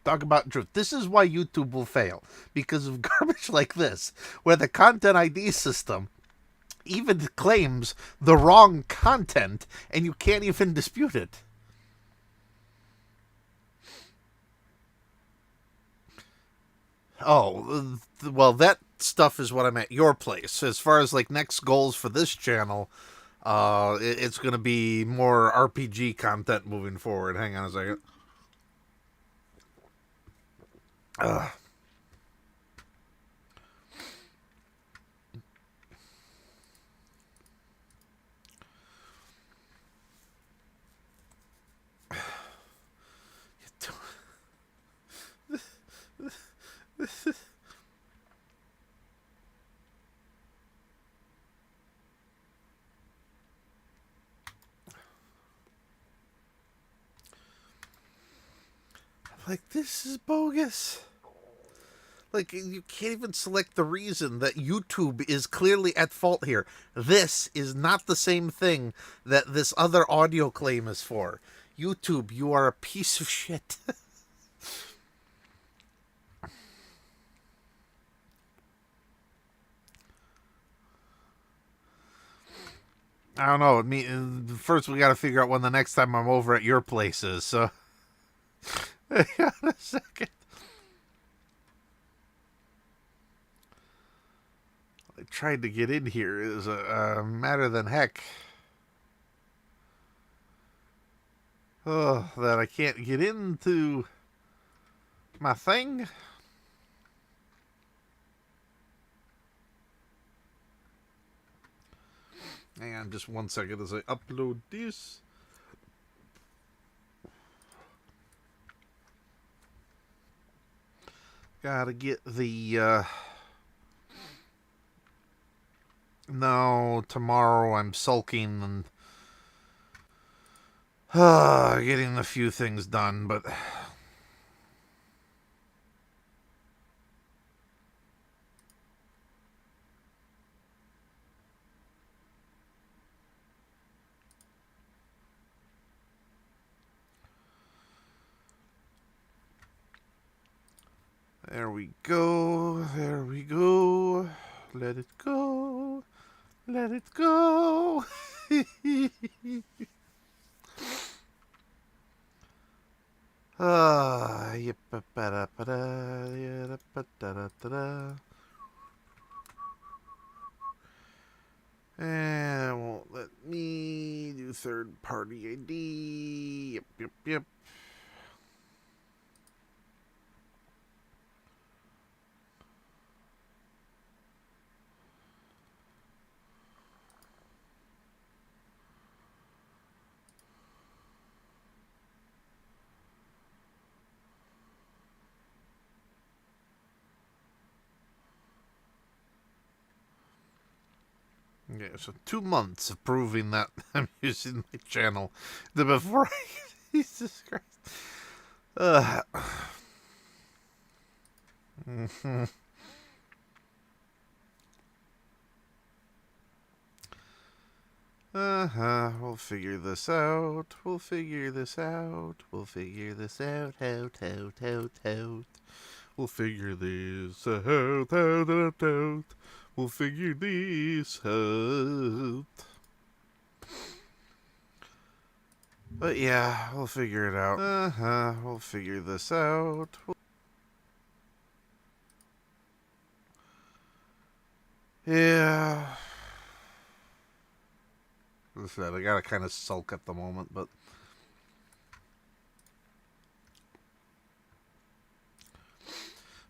Talk about truth. This is why YouTube will fail. Because of garbage like this, where the content ID system even claims the wrong content, and you can't even dispute it. Oh, well, that stuff is what I'm at your place. As far as, like, next goals for this channel, it's going to be more RPG content moving forward. Hang on a second. Like, this is bogus. Like, you can't even select the reason that YouTube is clearly at fault here. This is not the same thing that this other audio claim is for. YouTube, you are a piece of shit. I don't know. First we got to figure out when the next time I'm over at your place is. So, hang on a second. I tried to get in here. It was a matter than heck. Oh, that I can't get into my thing. Hang on just 1 second as I upload this. Gotta get the, No, tomorrow I'm sulking and getting a few things done, but there we go. There we go. Let it go. Let it go. Yep. And it won't let me do third party ID. Yep. Okay, so 2 months of proving that I'm using my channel before I... Jesus Christ. We'll figure this out. We'll figure this out. We'll figure this out. Out. We'll figure this out. We'll figure this out. But yeah, we'll figure it out. We'll figure this out. Yeah. As I said, I gotta kind of sulk at the moment, but...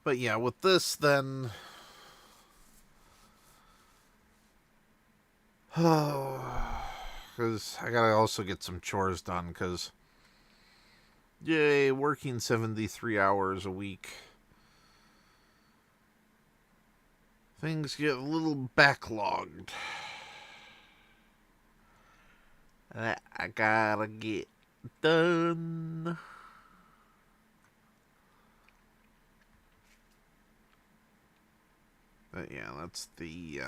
But yeah, with this, then... Because I gotta also get some chores done, because... Yay, working 73 hours a week. Things get a little backlogged. That I gotta get done. But yeah, that's the,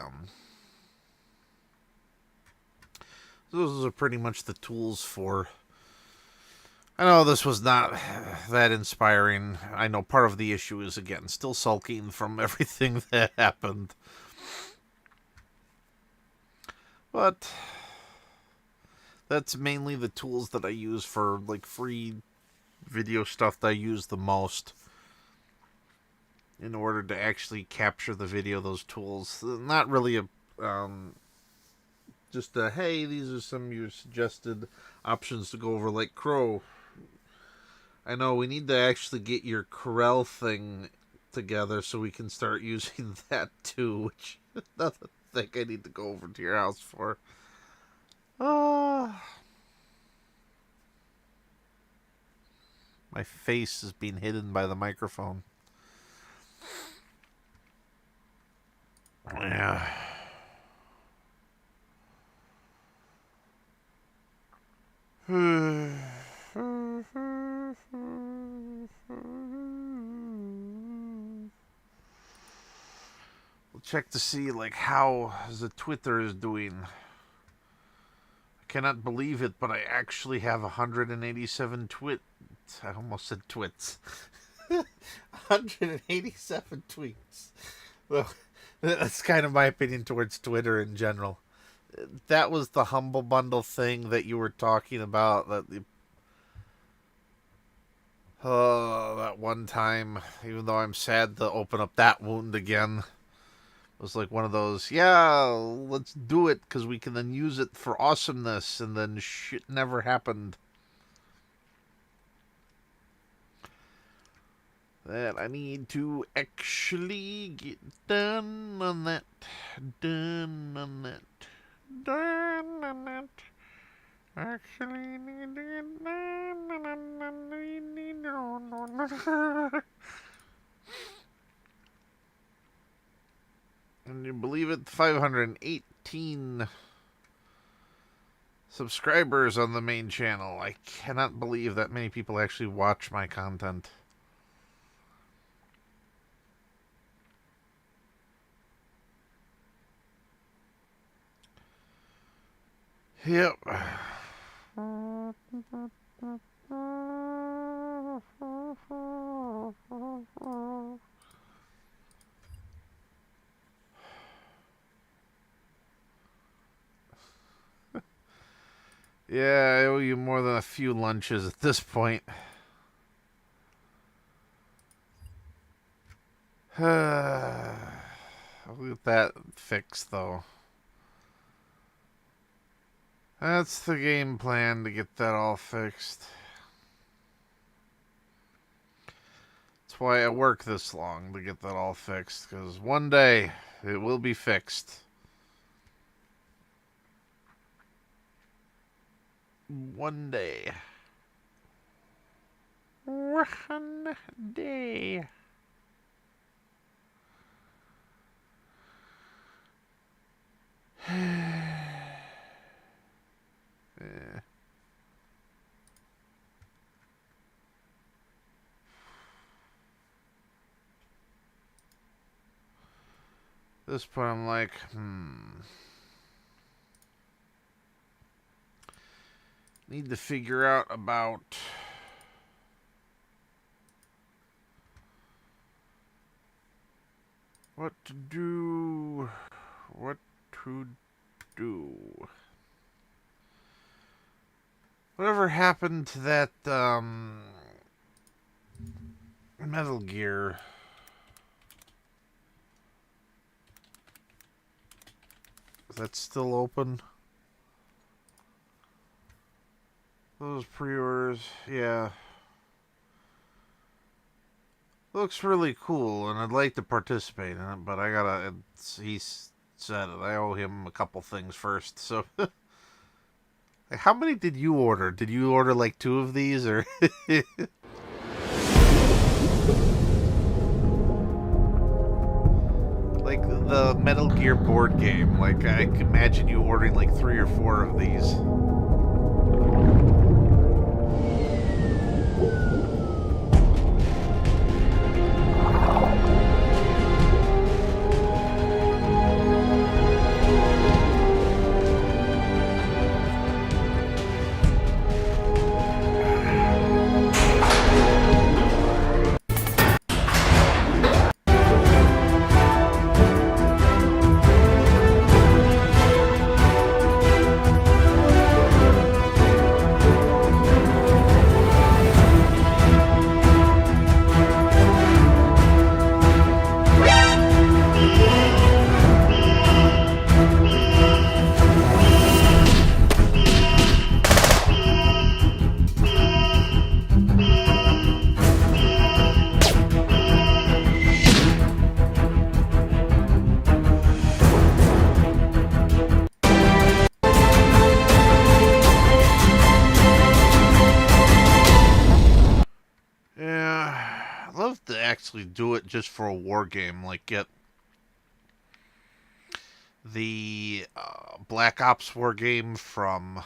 those are pretty much the tools for... I know this was not that inspiring. I know part of the issue is, again, still sulking from everything that happened. But that's mainly the tools that I use for, like, free video stuff that I use the most. In order to actually capture the video, those tools. Not really a... just a, hey, these are some of your suggested options to go over, like Crow. I know, we need to actually get your Corel thing together so we can start using that too, which I don't think I need to go over to your house for. My face is being hidden by the microphone. Yeah. check to see like how the Twitter is doing. I cannot believe it, but I actually have 187 I almost said twits. 187 tweets. Well, that's kind of my opinion towards Twitter in general. That was the Humble Bundle thing that you were talking about. That one time, even though I'm sad to open up that wound again, it was like one of those, yeah, let's do it because we can then use it for awesomeness, and then shit never happened. That I need to actually get done on that. Done on that. Done on that. Actually need to get done on that. And you believe it? 518 subscribers on the main channel. I cannot believe that many people actually watch my content. Yep. Yeah, I owe you more than a few lunches at this point. I'll get that fixed, though. That's the game plan, to get that all fixed. That's why I work this long, to get that all fixed, because one day it will be fixed. One day. One day. Yeah. This point I'm like, need to figure out about what to do. What to do. Whatever happened to that Metal Gear? Is that still open? Those pre-orders, yeah. Looks really cool, and I'd like to participate in it, but I gotta. He said it. I owe him a couple things first, so. How many did you order? Did you order like 2 of these, or? Like the Metal Gear board game. Like, I can imagine you ordering like 3 or 4 of these. Yeah, I'd love to actually do it just for a war game, like get the Black Ops war game from,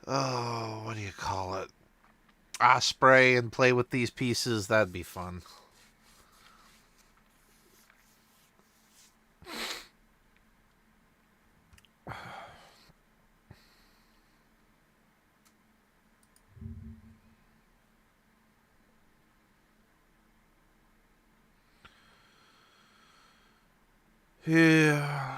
oh, what do you call it? Osprey, and play with these pieces. That'd be fun. Yeah.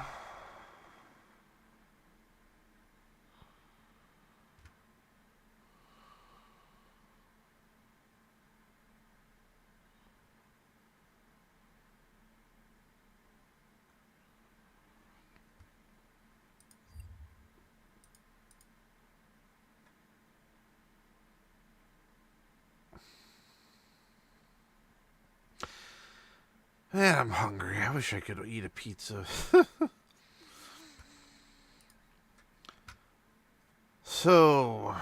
Man, I'm hungry. I wish I could eat a pizza. So,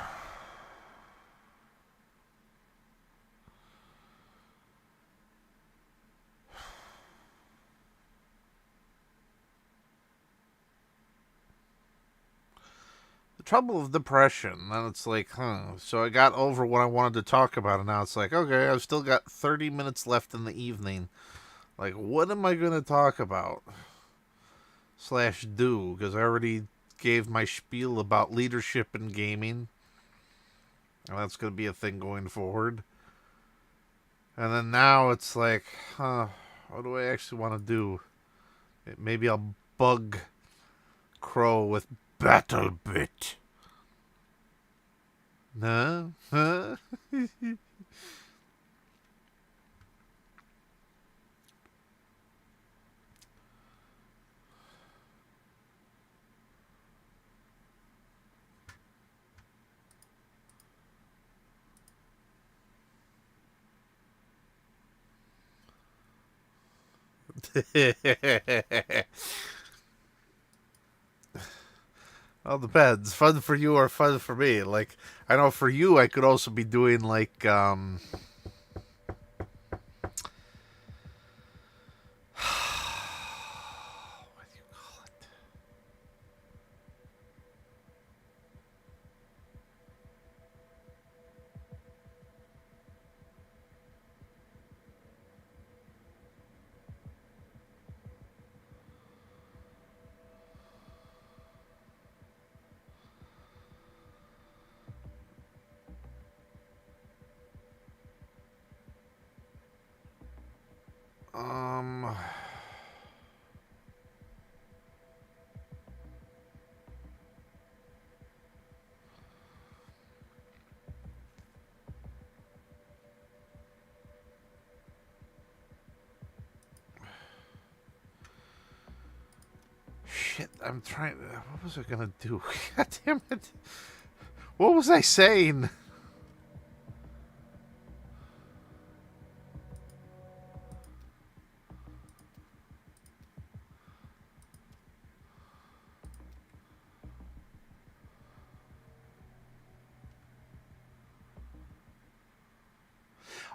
the trouble of depression, then it's like, so I got over what I wanted to talk about, and now it's like, okay, I've still got 30 minutes left in the evening. Like, what am I going to talk about? Slash do, because I already gave my spiel about leadership in gaming. And that's going to be a thing going forward. And then now it's like, what do I actually want to do? Maybe I'll bug Crow with BattleBit. No? Huh? Well, depends. Fun for you or fun for me. Like, I know for you, I could also be doing, like, what do you call it? Um, Shit, I'm trying. What was I gonna do? God damn it! What was I saying?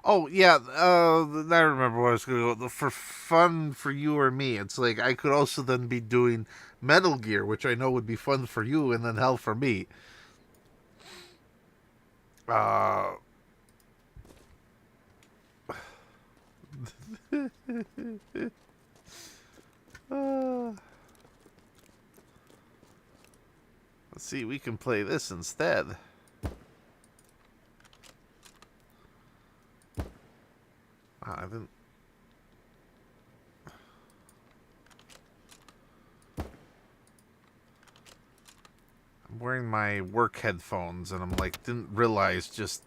Oh yeah, I remember what I was going to go. For fun for you or me, it's like I could also then be doing Metal Gear, which I know would be fun for you, and then hell for me. Uh, uh, let's see, we can play this instead. I didn't. I'm wearing my work headphones, and I'm like, didn't realize just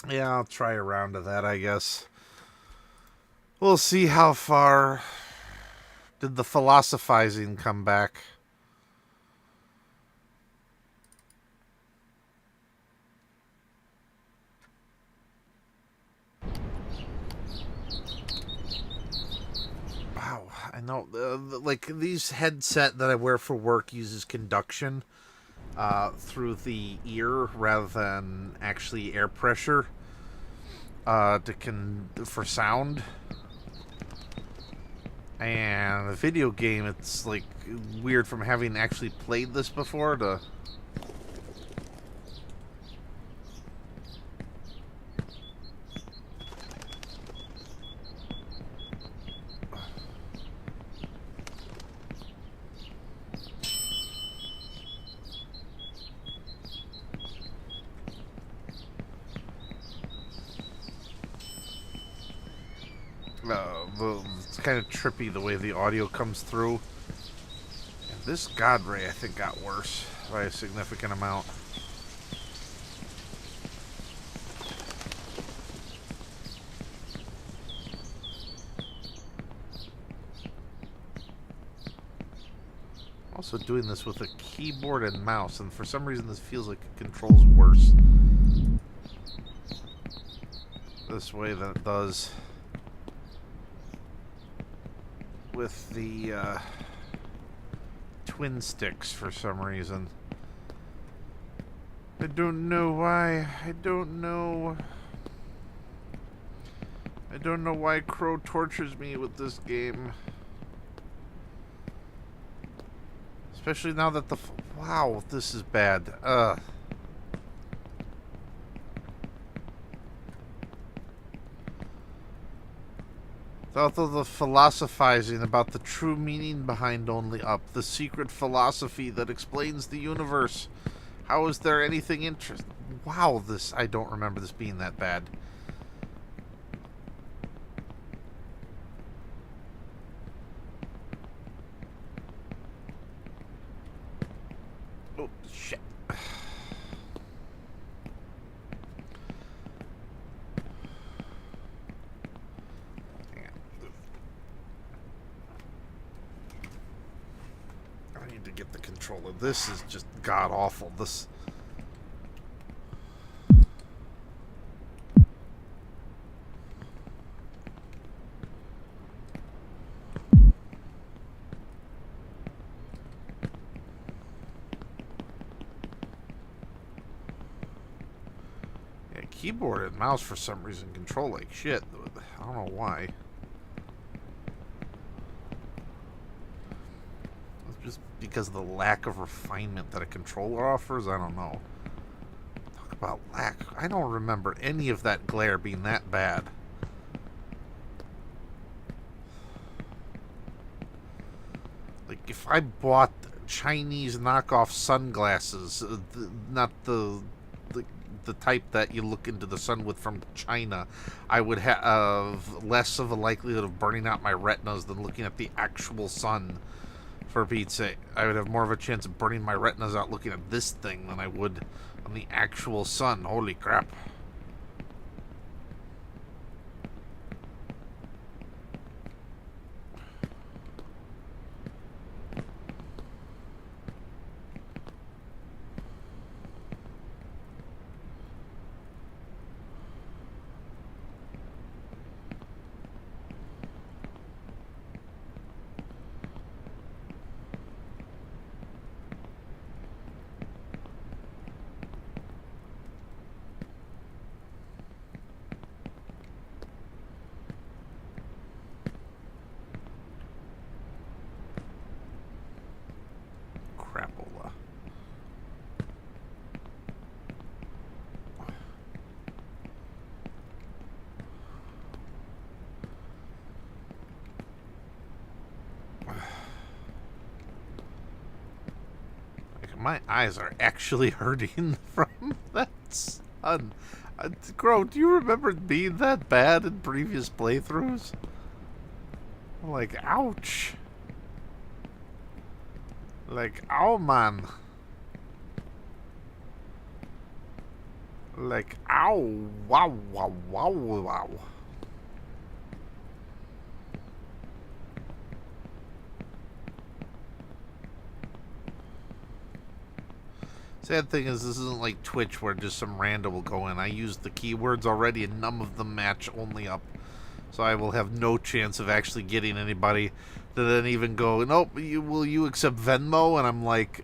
Yeah, I'll try a round of that, I guess. We'll see how far. Did the philosophizing come back? Wow, I know. Like, these headset that I wear for work uses conduction through the ear rather than actually air pressure for sound. And the video game, it's like weird from having actually played this before to It's kind of trippy the way the audio comes through. And this God Ray, I think, got worse by a significant amount. Also doing this with a keyboard and mouse, and for some reason this feels like it controls worse this way than it does with the twin sticks for some reason. I don't know why. I don't know why Crow tortures me with this game. Especially now that wow, this is bad. Thought of the philosophizing about the true meaning behind Only Up, the secret philosophy that explains the universe. How is there anything interesting? Wow, I don't remember this being that bad. Oh, shit. I need to get the controller. This is just god-awful. This... Keyboard and mouse for some reason control like shit. I don't know why. It's just because of the lack of refinement that a controller offers. I don't know. Talk about lack. I don't remember any of that glare being that bad. Like if I bought Chinese knockoff sunglasses, not the type that you look into the sun with from China, I would have less of a likelihood of burning out my retinas than looking at the actual sun, for Pete's sake. I would have more of a chance of burning my retinas out looking at this thing than I would on the actual sun. Holy crap. Crapola. My eyes are actually hurting from that sun. Crow, do you remember it being that bad in previous playthroughs? I'm like, ouch. Like, ow, man. Like, ow. Wow, wow, wow, wow. Sad thing is, this isn't like Twitch where just some random will go in. I used the keywords already and none of them match Only Up. So I will have no chance of actually getting anybody to then even go, nope, will you accept Venmo? And I'm like,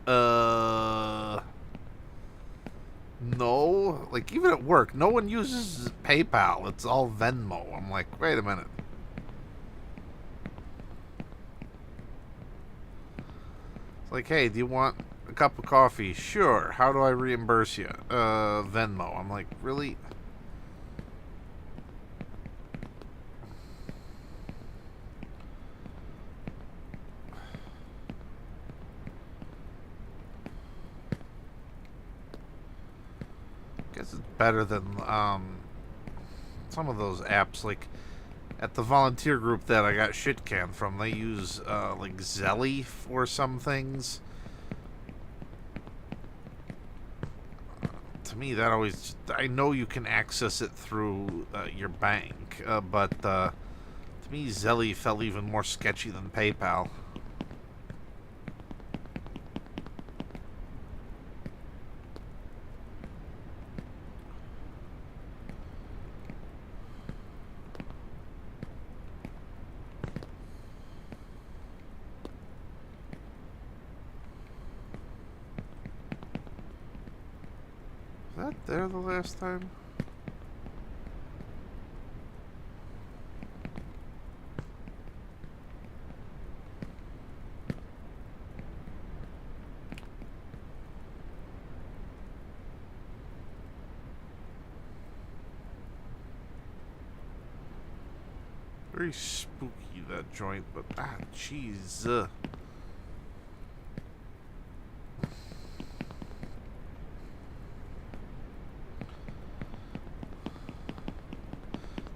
no. Like, even at work, no one uses PayPal. It's all Venmo. I'm like, wait a minute. It's like, hey, do you want a cup of coffee? Sure. How do I reimburse you? Venmo. I'm like, really? Guess it's better than some of those apps. Like, at the volunteer group that I got shit canned from. They use like Zelly for some things. To me, that always... I know you can access it through your bank, but to me, Zelly felt even more sketchy than PayPal. Was that there the last time? Very spooky, that joint, but jeez.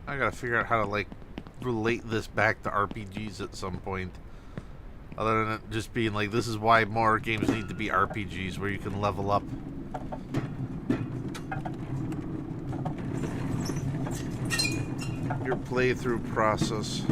I gotta figure out how to, like, relate this back to RPGs at some point. Other than it just being like, this is why more games need to be RPGs, where you can level up. Your playthrough process.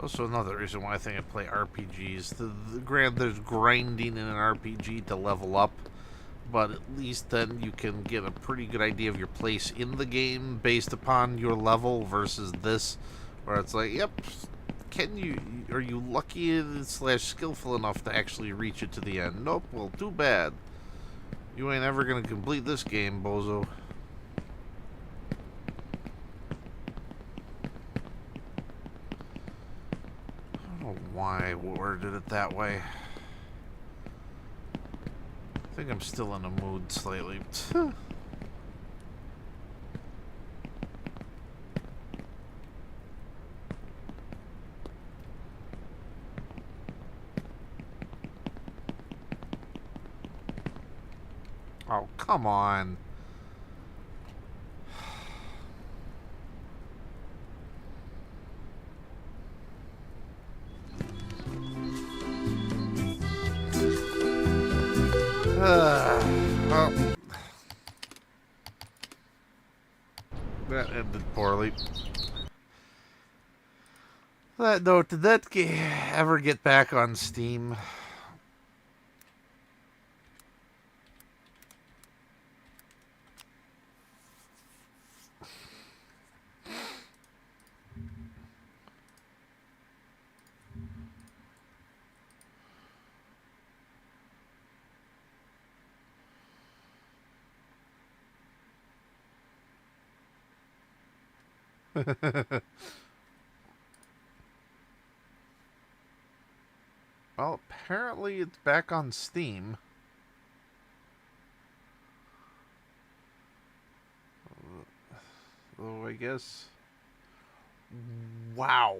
Also another reason why I think I play RPGs. There's grinding in an RPG to level up, but at least then you can get a pretty good idea of your place in the game based upon your level versus this, where it's like, yep, are you lucky / skillful enough to actually reach it to the end? Nope, well, too bad. You ain't ever gonna complete this game, bozo. Why I worded it that way. I think I'm still in a mood slightly. Oh, come on. Well, that ended poorly. That note, did that ever get back on Steam? Well, apparently it's back on Steam. Oh, I guess. Wow.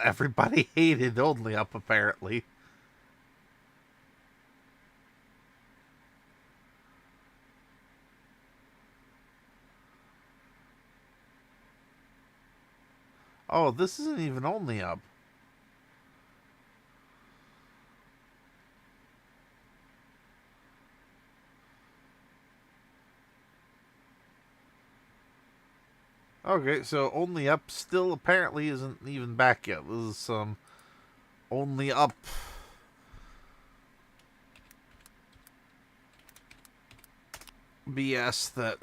Everybody hated Only Up, apparently. Oh, this isn't even Only Up. Okay, so Only Up still apparently isn't even back yet. This is some Only Up BS that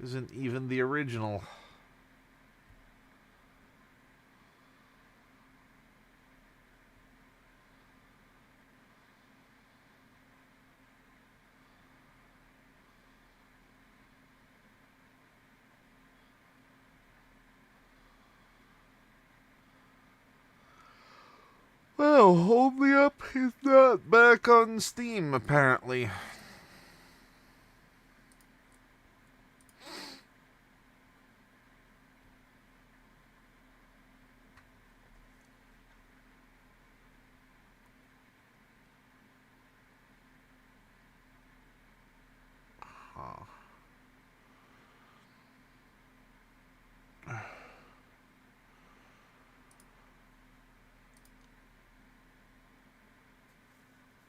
isn't even the original. Well, Only Up is not back on Steam, apparently.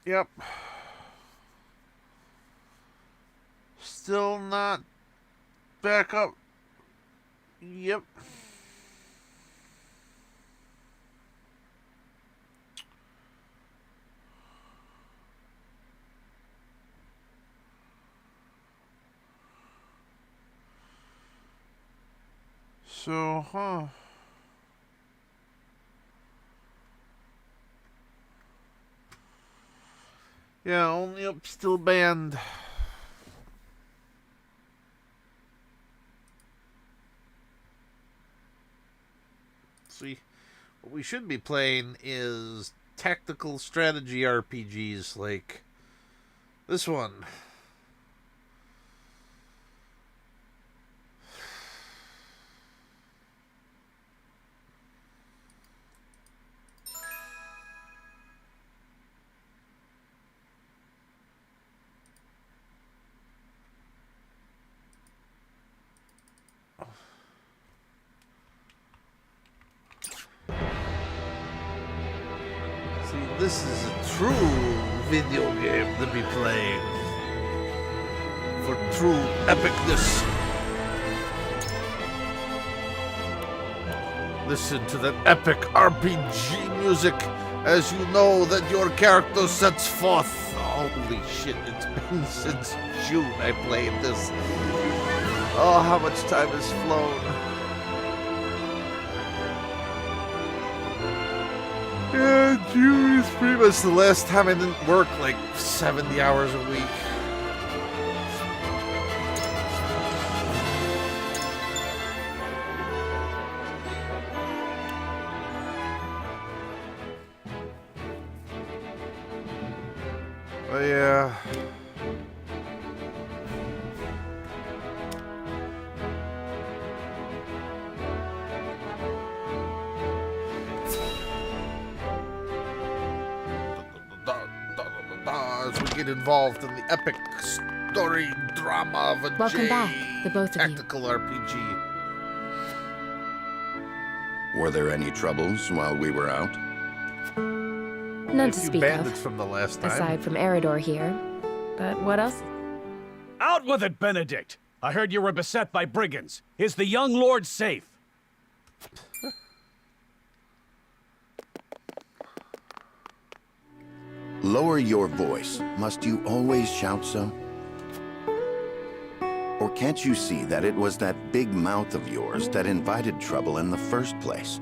Yep. Still not back up. Yep. So, yeah, Only Up still banned. See, what we should be playing is tactical strategy RPGs like this one. This is a true video game to be playing for true epicness. Listen to that epic RPG music as you know that your character sets forth. Holy shit, it's been since June I played this. Oh, how much time has flown. Yeah, June is pretty much the last time I didn't work like 70 hours a week. Oh, yeah. As we get involved in the epic story drama of a Welcome back, the both of you. tactical RPG. Were there any troubles while we were out? None to speak bandits of, from the last time. aside from Eridor here. But what else? Out with it, Benedict! I heard you were beset by brigands. Is the young lord safe? Lower your voice. Must you always shout so? Or can't you see that it was that big mouth of yours that invited trouble in the first place?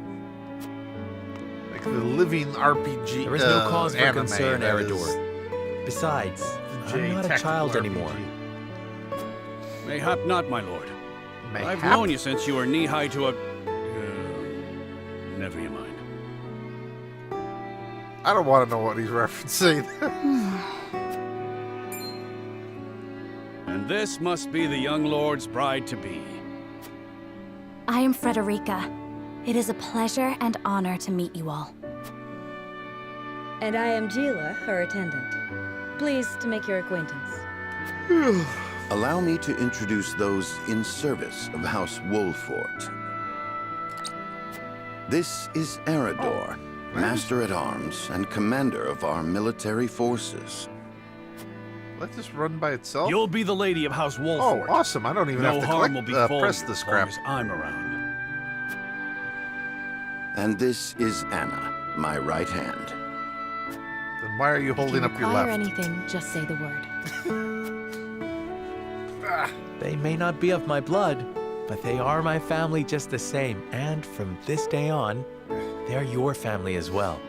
Like the living RPG. There is no cause for anime, concern, that Eridor. Besides, J I'm not a tactical child RPG. anymore. Mayhap not, my lord. I've known you since you were knee-high to a... never you mind. I don't want to know what he's referencing. And this must be the young lord's bride-to-be. I am Frederica. It is a pleasure and honor to meet you all. And I am Gila, her attendant. Pleased to make your acquaintance. Allow me to introduce those in service of House Wolfort. This is Erador, Master-at-Arms and commander of our military forces. Let this run by itself? You'll be the lady of House Oh, Wolfort. awesome. I don't even No have to harm will be full press this as long crap. as I'm around. And this is Anna, my right hand. Then why are you holding If up you your require left? anything, just say the word. They may not be of my blood, but they are my family just the same. And from this day on, they're your family as well.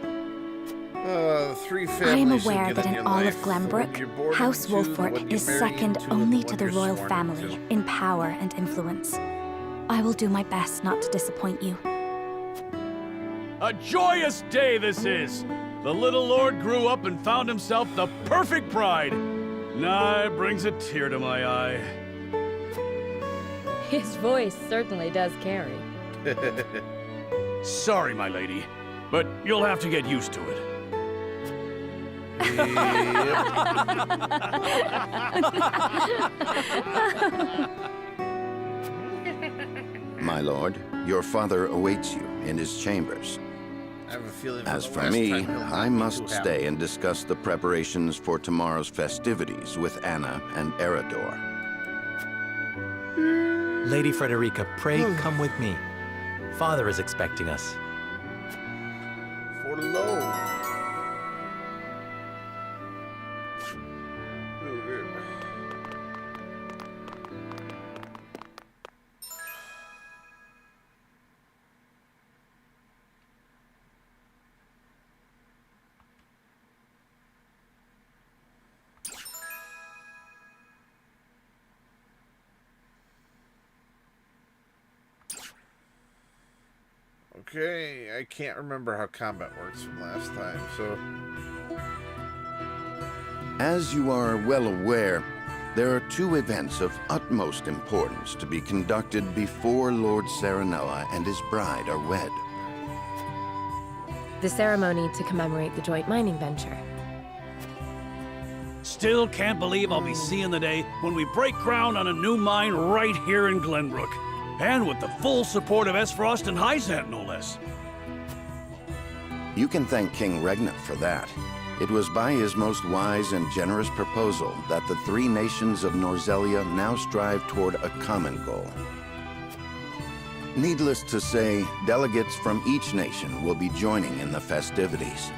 Three I am families you aware get that in in your all life. of The one Glenbrook, you're born House into, the one Wolfort you is marry second into, only and to the one royal you're sworn family into. in power and influence. I will do my best not to disappoint you. A joyous day this is! The little lord grew up and found himself the perfect bride. Nah, it brings a tear to my eye. His voice certainly does carry. Sorry, my lady, but you'll have to get used to it. My lord, your father awaits you in his chambers. I have a feeling As the for last me, time he'll not I be must too stay happy. and discuss the preparations for tomorrow's festivities with Anna and Erador. Lady Frederica, pray come with me. Father is expecting us. For low. Okay, I can't remember how combat works from last time, so... As you are well aware, there are two events of utmost importance to be conducted before Lord Serenella and his bride are wed. The ceremony to commemorate the joint mining venture. Still can't believe I'll be seeing the day when we break ground on a new mine right here in Glenbrook. And with the full support of Esfrost and Hyzant, no less. You can thank King Regnant for that. It was by his most wise and generous proposal that the three nations of Norzelia now strive toward a common goal. Needless to say, delegates from each nation will be joining in the festivities.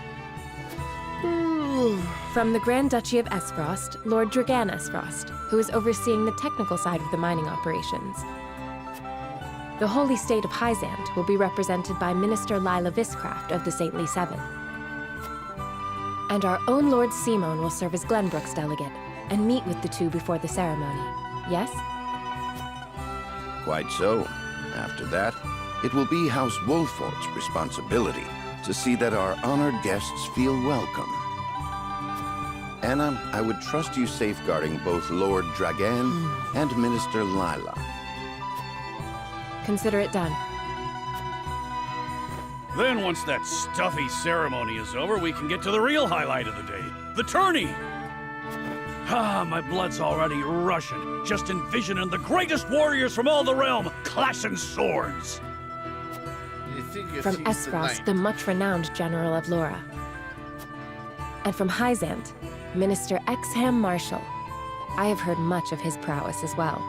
From the Grand Duchy of Esfrost, Lord Dragan Esfrost, who is overseeing the technical side of the mining operations. The Holy State of Hyzant will be represented by Minister Lila Viscraft of the Saintly Seven. And our own Lord Simon will serve as Glenbrook's delegate and meet with the two before the ceremony. Yes? Quite so. After that, it will be House Wolfort's responsibility to see that our honored guests feel welcome. Anna, I would trust you safeguarding both Lord Dragan and Minister Lila. Consider it done. Then once that stuffy ceremony is over, we can get to the real highlight of the day. The tourney! Ah, my blood's already rushing, just envisioning the greatest warriors from all the realm clashing swords. You think you From seized the Esfrost, night. the much-renowned General of Laura. And from Hyzant, Minister Exham Marshall. I have heard much of his prowess as well.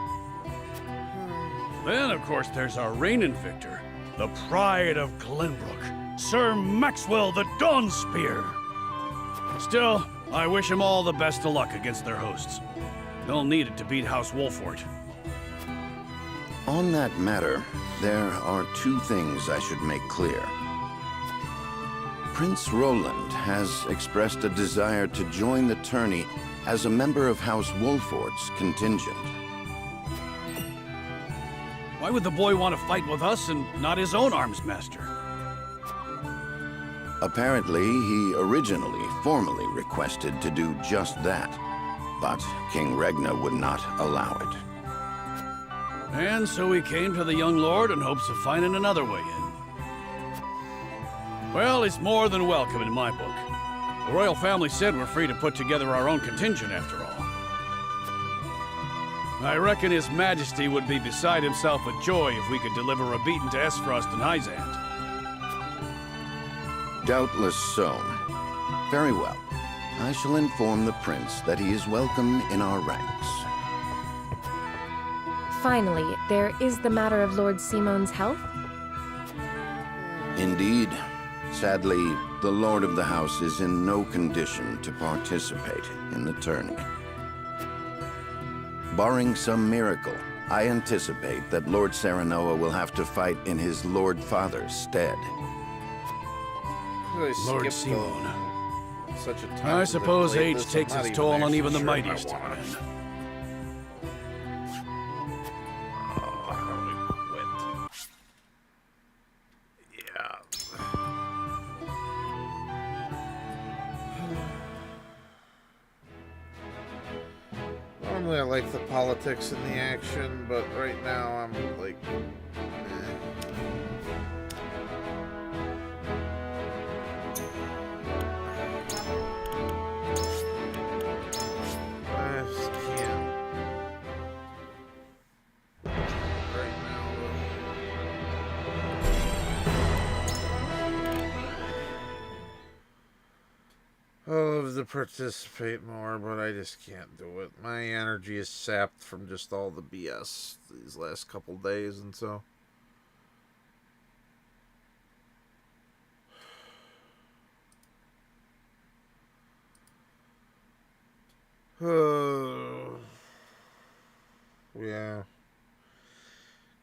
Then, of course, there's our reigning victor, the pride of Glenbrook, Sir Maxwell the Dawnspear. Still, I wish him all the best of luck against their hosts. They'll need it to beat House Wolfort. On that matter, there are two things I should make clear. Prince Roland has expressed a desire to join the tourney as a member of House Wolfort's contingent. Why would the boy want to fight with us and not his own arms master? Apparently, he originally formally requested to do just that, but King Regna would not allow it. And so he came to the young lord in hopes of finding another way in. Well, he's more than welcome in my book. The royal family said we're free to put together our own contingent after all. I reckon His Majesty would be beside himself with joy if we could deliver a beating to Esfrost and Hyzant. Doubtless so. Very well. I shall inform the prince that he is welcome in our ranks. Finally, there is the matter of Lord Simon's health. Indeed. Sadly, the Lord of the House is in no condition to participate in the tourney. Barring some miracle, I anticipate that Lord Serenoa will have to fight in his Lord Father's stead. Lord Simon. Such a time I to suppose play age this, I'm takes not its even toll on actually even the sure if I mightiest of want men. it. Oh, how do we quit? Yeah. Normally I like the politics and the action, but right now I'm like, I just can't. Right now, I'd love to participate more, but I just can't do it. My energy is sapped from just all the BS these last couple days, and so. Yeah.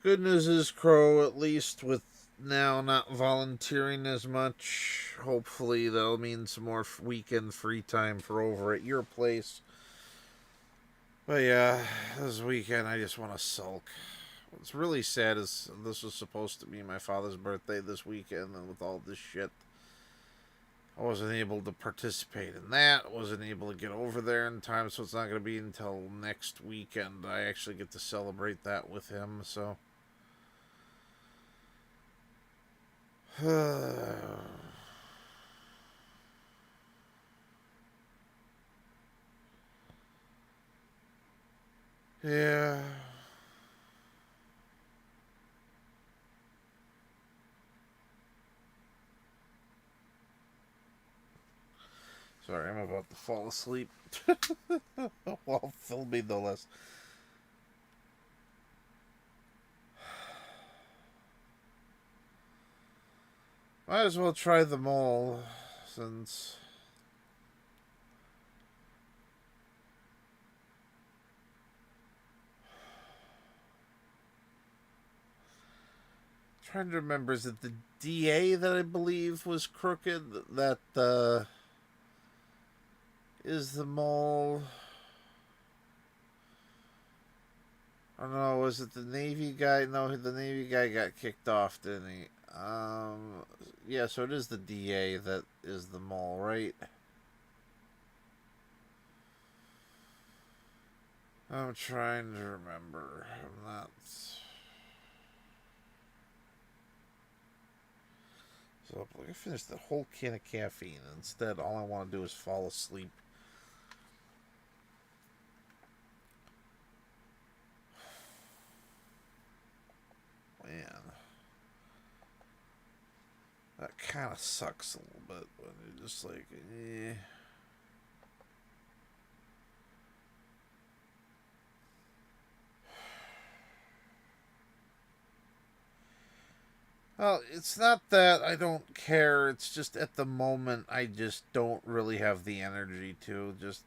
Good news is, Crow, at least with now not volunteering as much, hopefully that'll mean some more weekend free time for over at your place. But yeah, this weekend I just want to sulk. What's really sad is this was supposed to be my father's birthday this weekend, and with all this shit, I wasn't able to participate in that. Wasn't able to get over there in time, so it's not going to be until next weekend I actually get to celebrate that with him, so. Yeah. Sorry, I'm about to fall asleep. While filming, no less. Might as well try the mole, since... Trying to remember, is it the DA that I believe was crooked? That, is the mole... I don't know, was it the Navy guy? No, the Navy guy got kicked off, didn't he? Yeah, so it is the DA that is the mole, right? I'm trying to remember. I'm not... So, I finished the whole can of caffeine. Instead, all I want to do is fall asleep. Man. That kind of sucks a little bit, when you're just like, eh. Well, it's not that I don't care. It's just at the moment I just don't really have the energy to. Just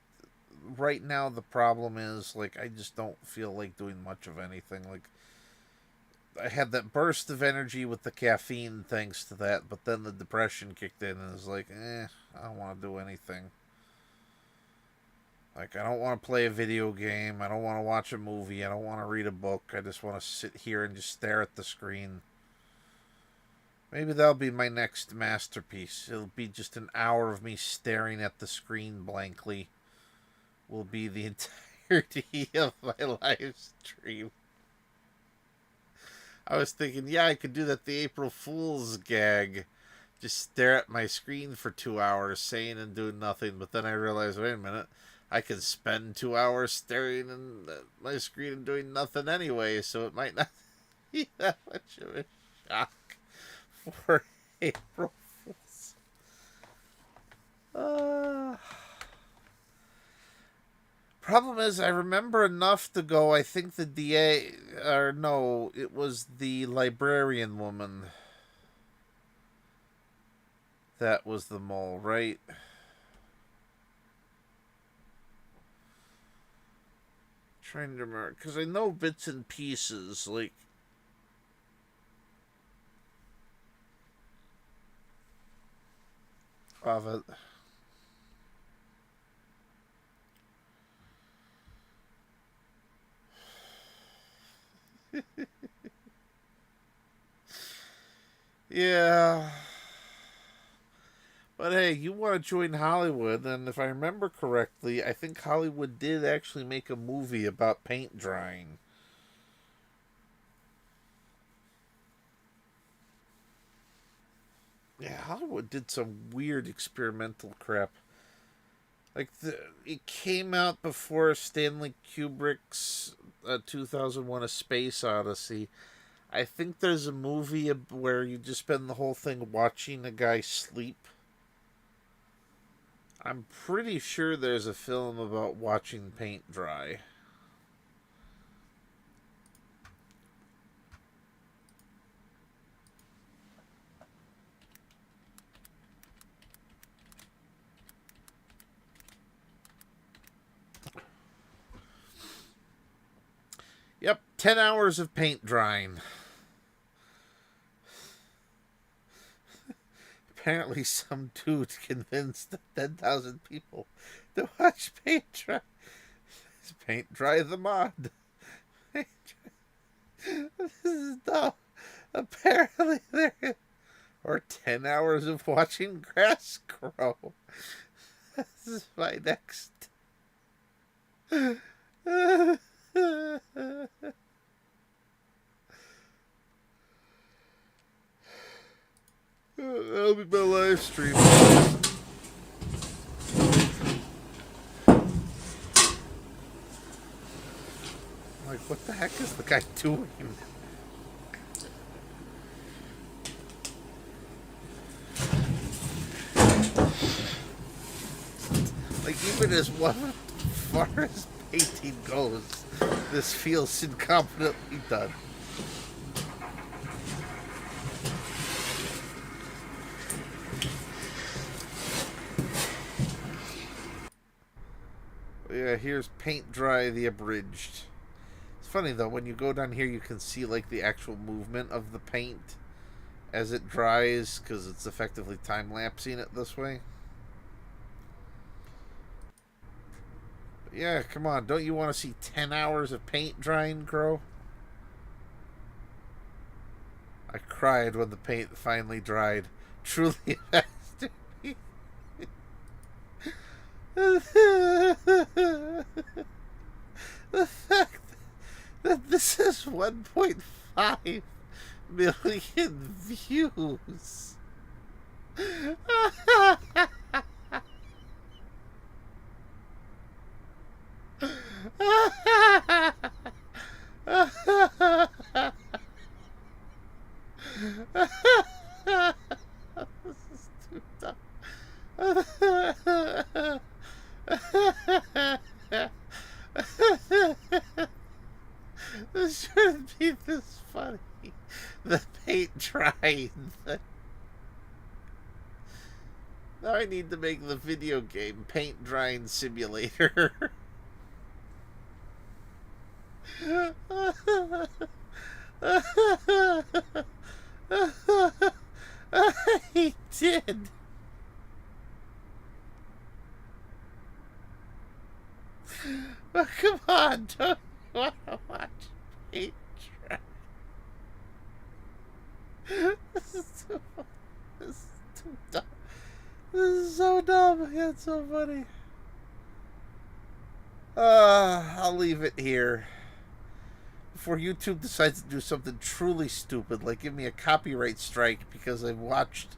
right now the problem is, like, I just don't feel like doing much of anything. Like, I had that burst of energy with the caffeine thanks to that, but then the depression kicked in and it was like, I don't want to do anything. Like, I don't want to play a video game. I don't want to watch a movie. I don't want to read a book. I just want to sit here and just stare at the screen. Maybe that'll be my next masterpiece. It'll be just an hour of me staring at the screen blankly. Will be the entirety of my live stream. I was thinking, yeah, I could do that the April Fool's gag. Just stare at my screen for 2 hours, saying and doing nothing. But then I realized, wait a minute, I can spend 2 hours staring at my screen and doing nothing anyway, so it might not be that much of a shock for April Fools. Problem is, I remember enough to go, I think the DA, or no, it was the librarian woman that was the mole, right? Trying to remember, because I know bits and pieces, like, of it. Yeah. But hey, you want to join Hollywood, and if I remember correctly, I think Hollywood did actually make a movie about paint drying. Yeah, Hollywood did some weird experimental crap. Like, it came out before Stanley Kubrick's 2001 A Space Odyssey. I think there's a movie where you just spend the whole thing watching a guy sleep. I'm pretty sure there's a film about watching paint dry. Yep, 10 hours of paint drying. Apparently some dude convinced 10,000 people to watch paint dry. Paint dry the mod. This is dumb. Apparently there... Or 10 hours of watching grass grow. This is my next... That'll be my live stream. Like, what the heck is the guy doing? Like, even as far as painting goes, this feels incompetently done. Yeah, here's Paint Dry the Abridged. It's funny though, when you go down here you can see like the actual movement of the paint as it dries, because it's effectively time-lapsing it this way. But yeah, come on, don't you want to see 10 hours of paint drying, Crow? I cried when the paint finally dried. Truly a masterpiece. The fact that this has 1.5 million views. This is too dumb. This shouldn't be this funny. The paint drying thing. Now I need to make the video game Paint Drying Simulator. He did. Oh, come on, don't want to watch paint dry. This is too fun. This is too dumb. This is so dumb, yet so funny. I'll leave it here. Before YouTube decides to do something truly stupid, like give me a copyright strike because I watched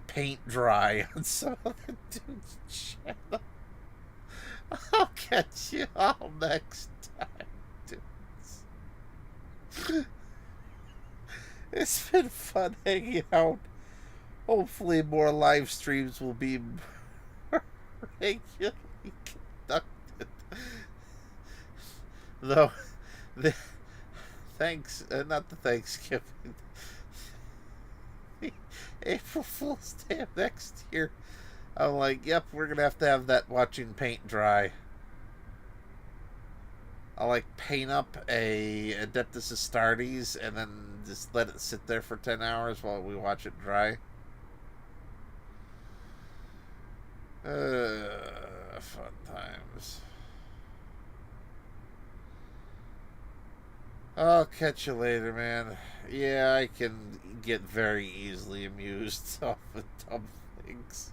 paint dry on some other dude's channel. I'll catch you all next time, dudes. It's been fun hanging out. Hopefully more live streams will be regularly conducted. Though, not the Thanksgiving. The April Fool's Day of next year. I'm like, yep, we're going to have that watching paint dry. I'll like paint up a Adeptus Astartes and then just let it sit there for 10 hours while we watch it dry. Fun times. I'll catch you later, man. Yeah, I can get very easily amused off of dumb things.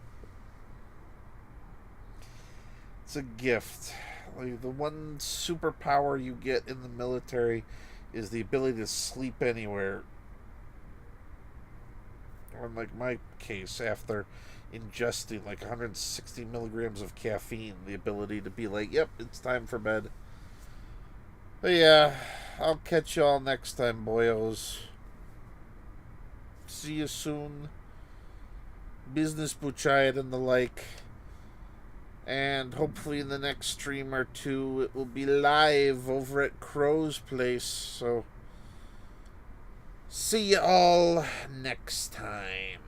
It's a gift. Like, the one superpower you get in the military is the ability to sleep anywhere. Or in like my case, after ingesting like 160 milligrams of caffeine, the ability to be like, yep, it's time for bed. But yeah, I'll catch y'all next time, boyos. See you soon. Business Buchayat and the like. And hopefully in the next stream or two, it will be live over at Crow's Place. So, see you all next time.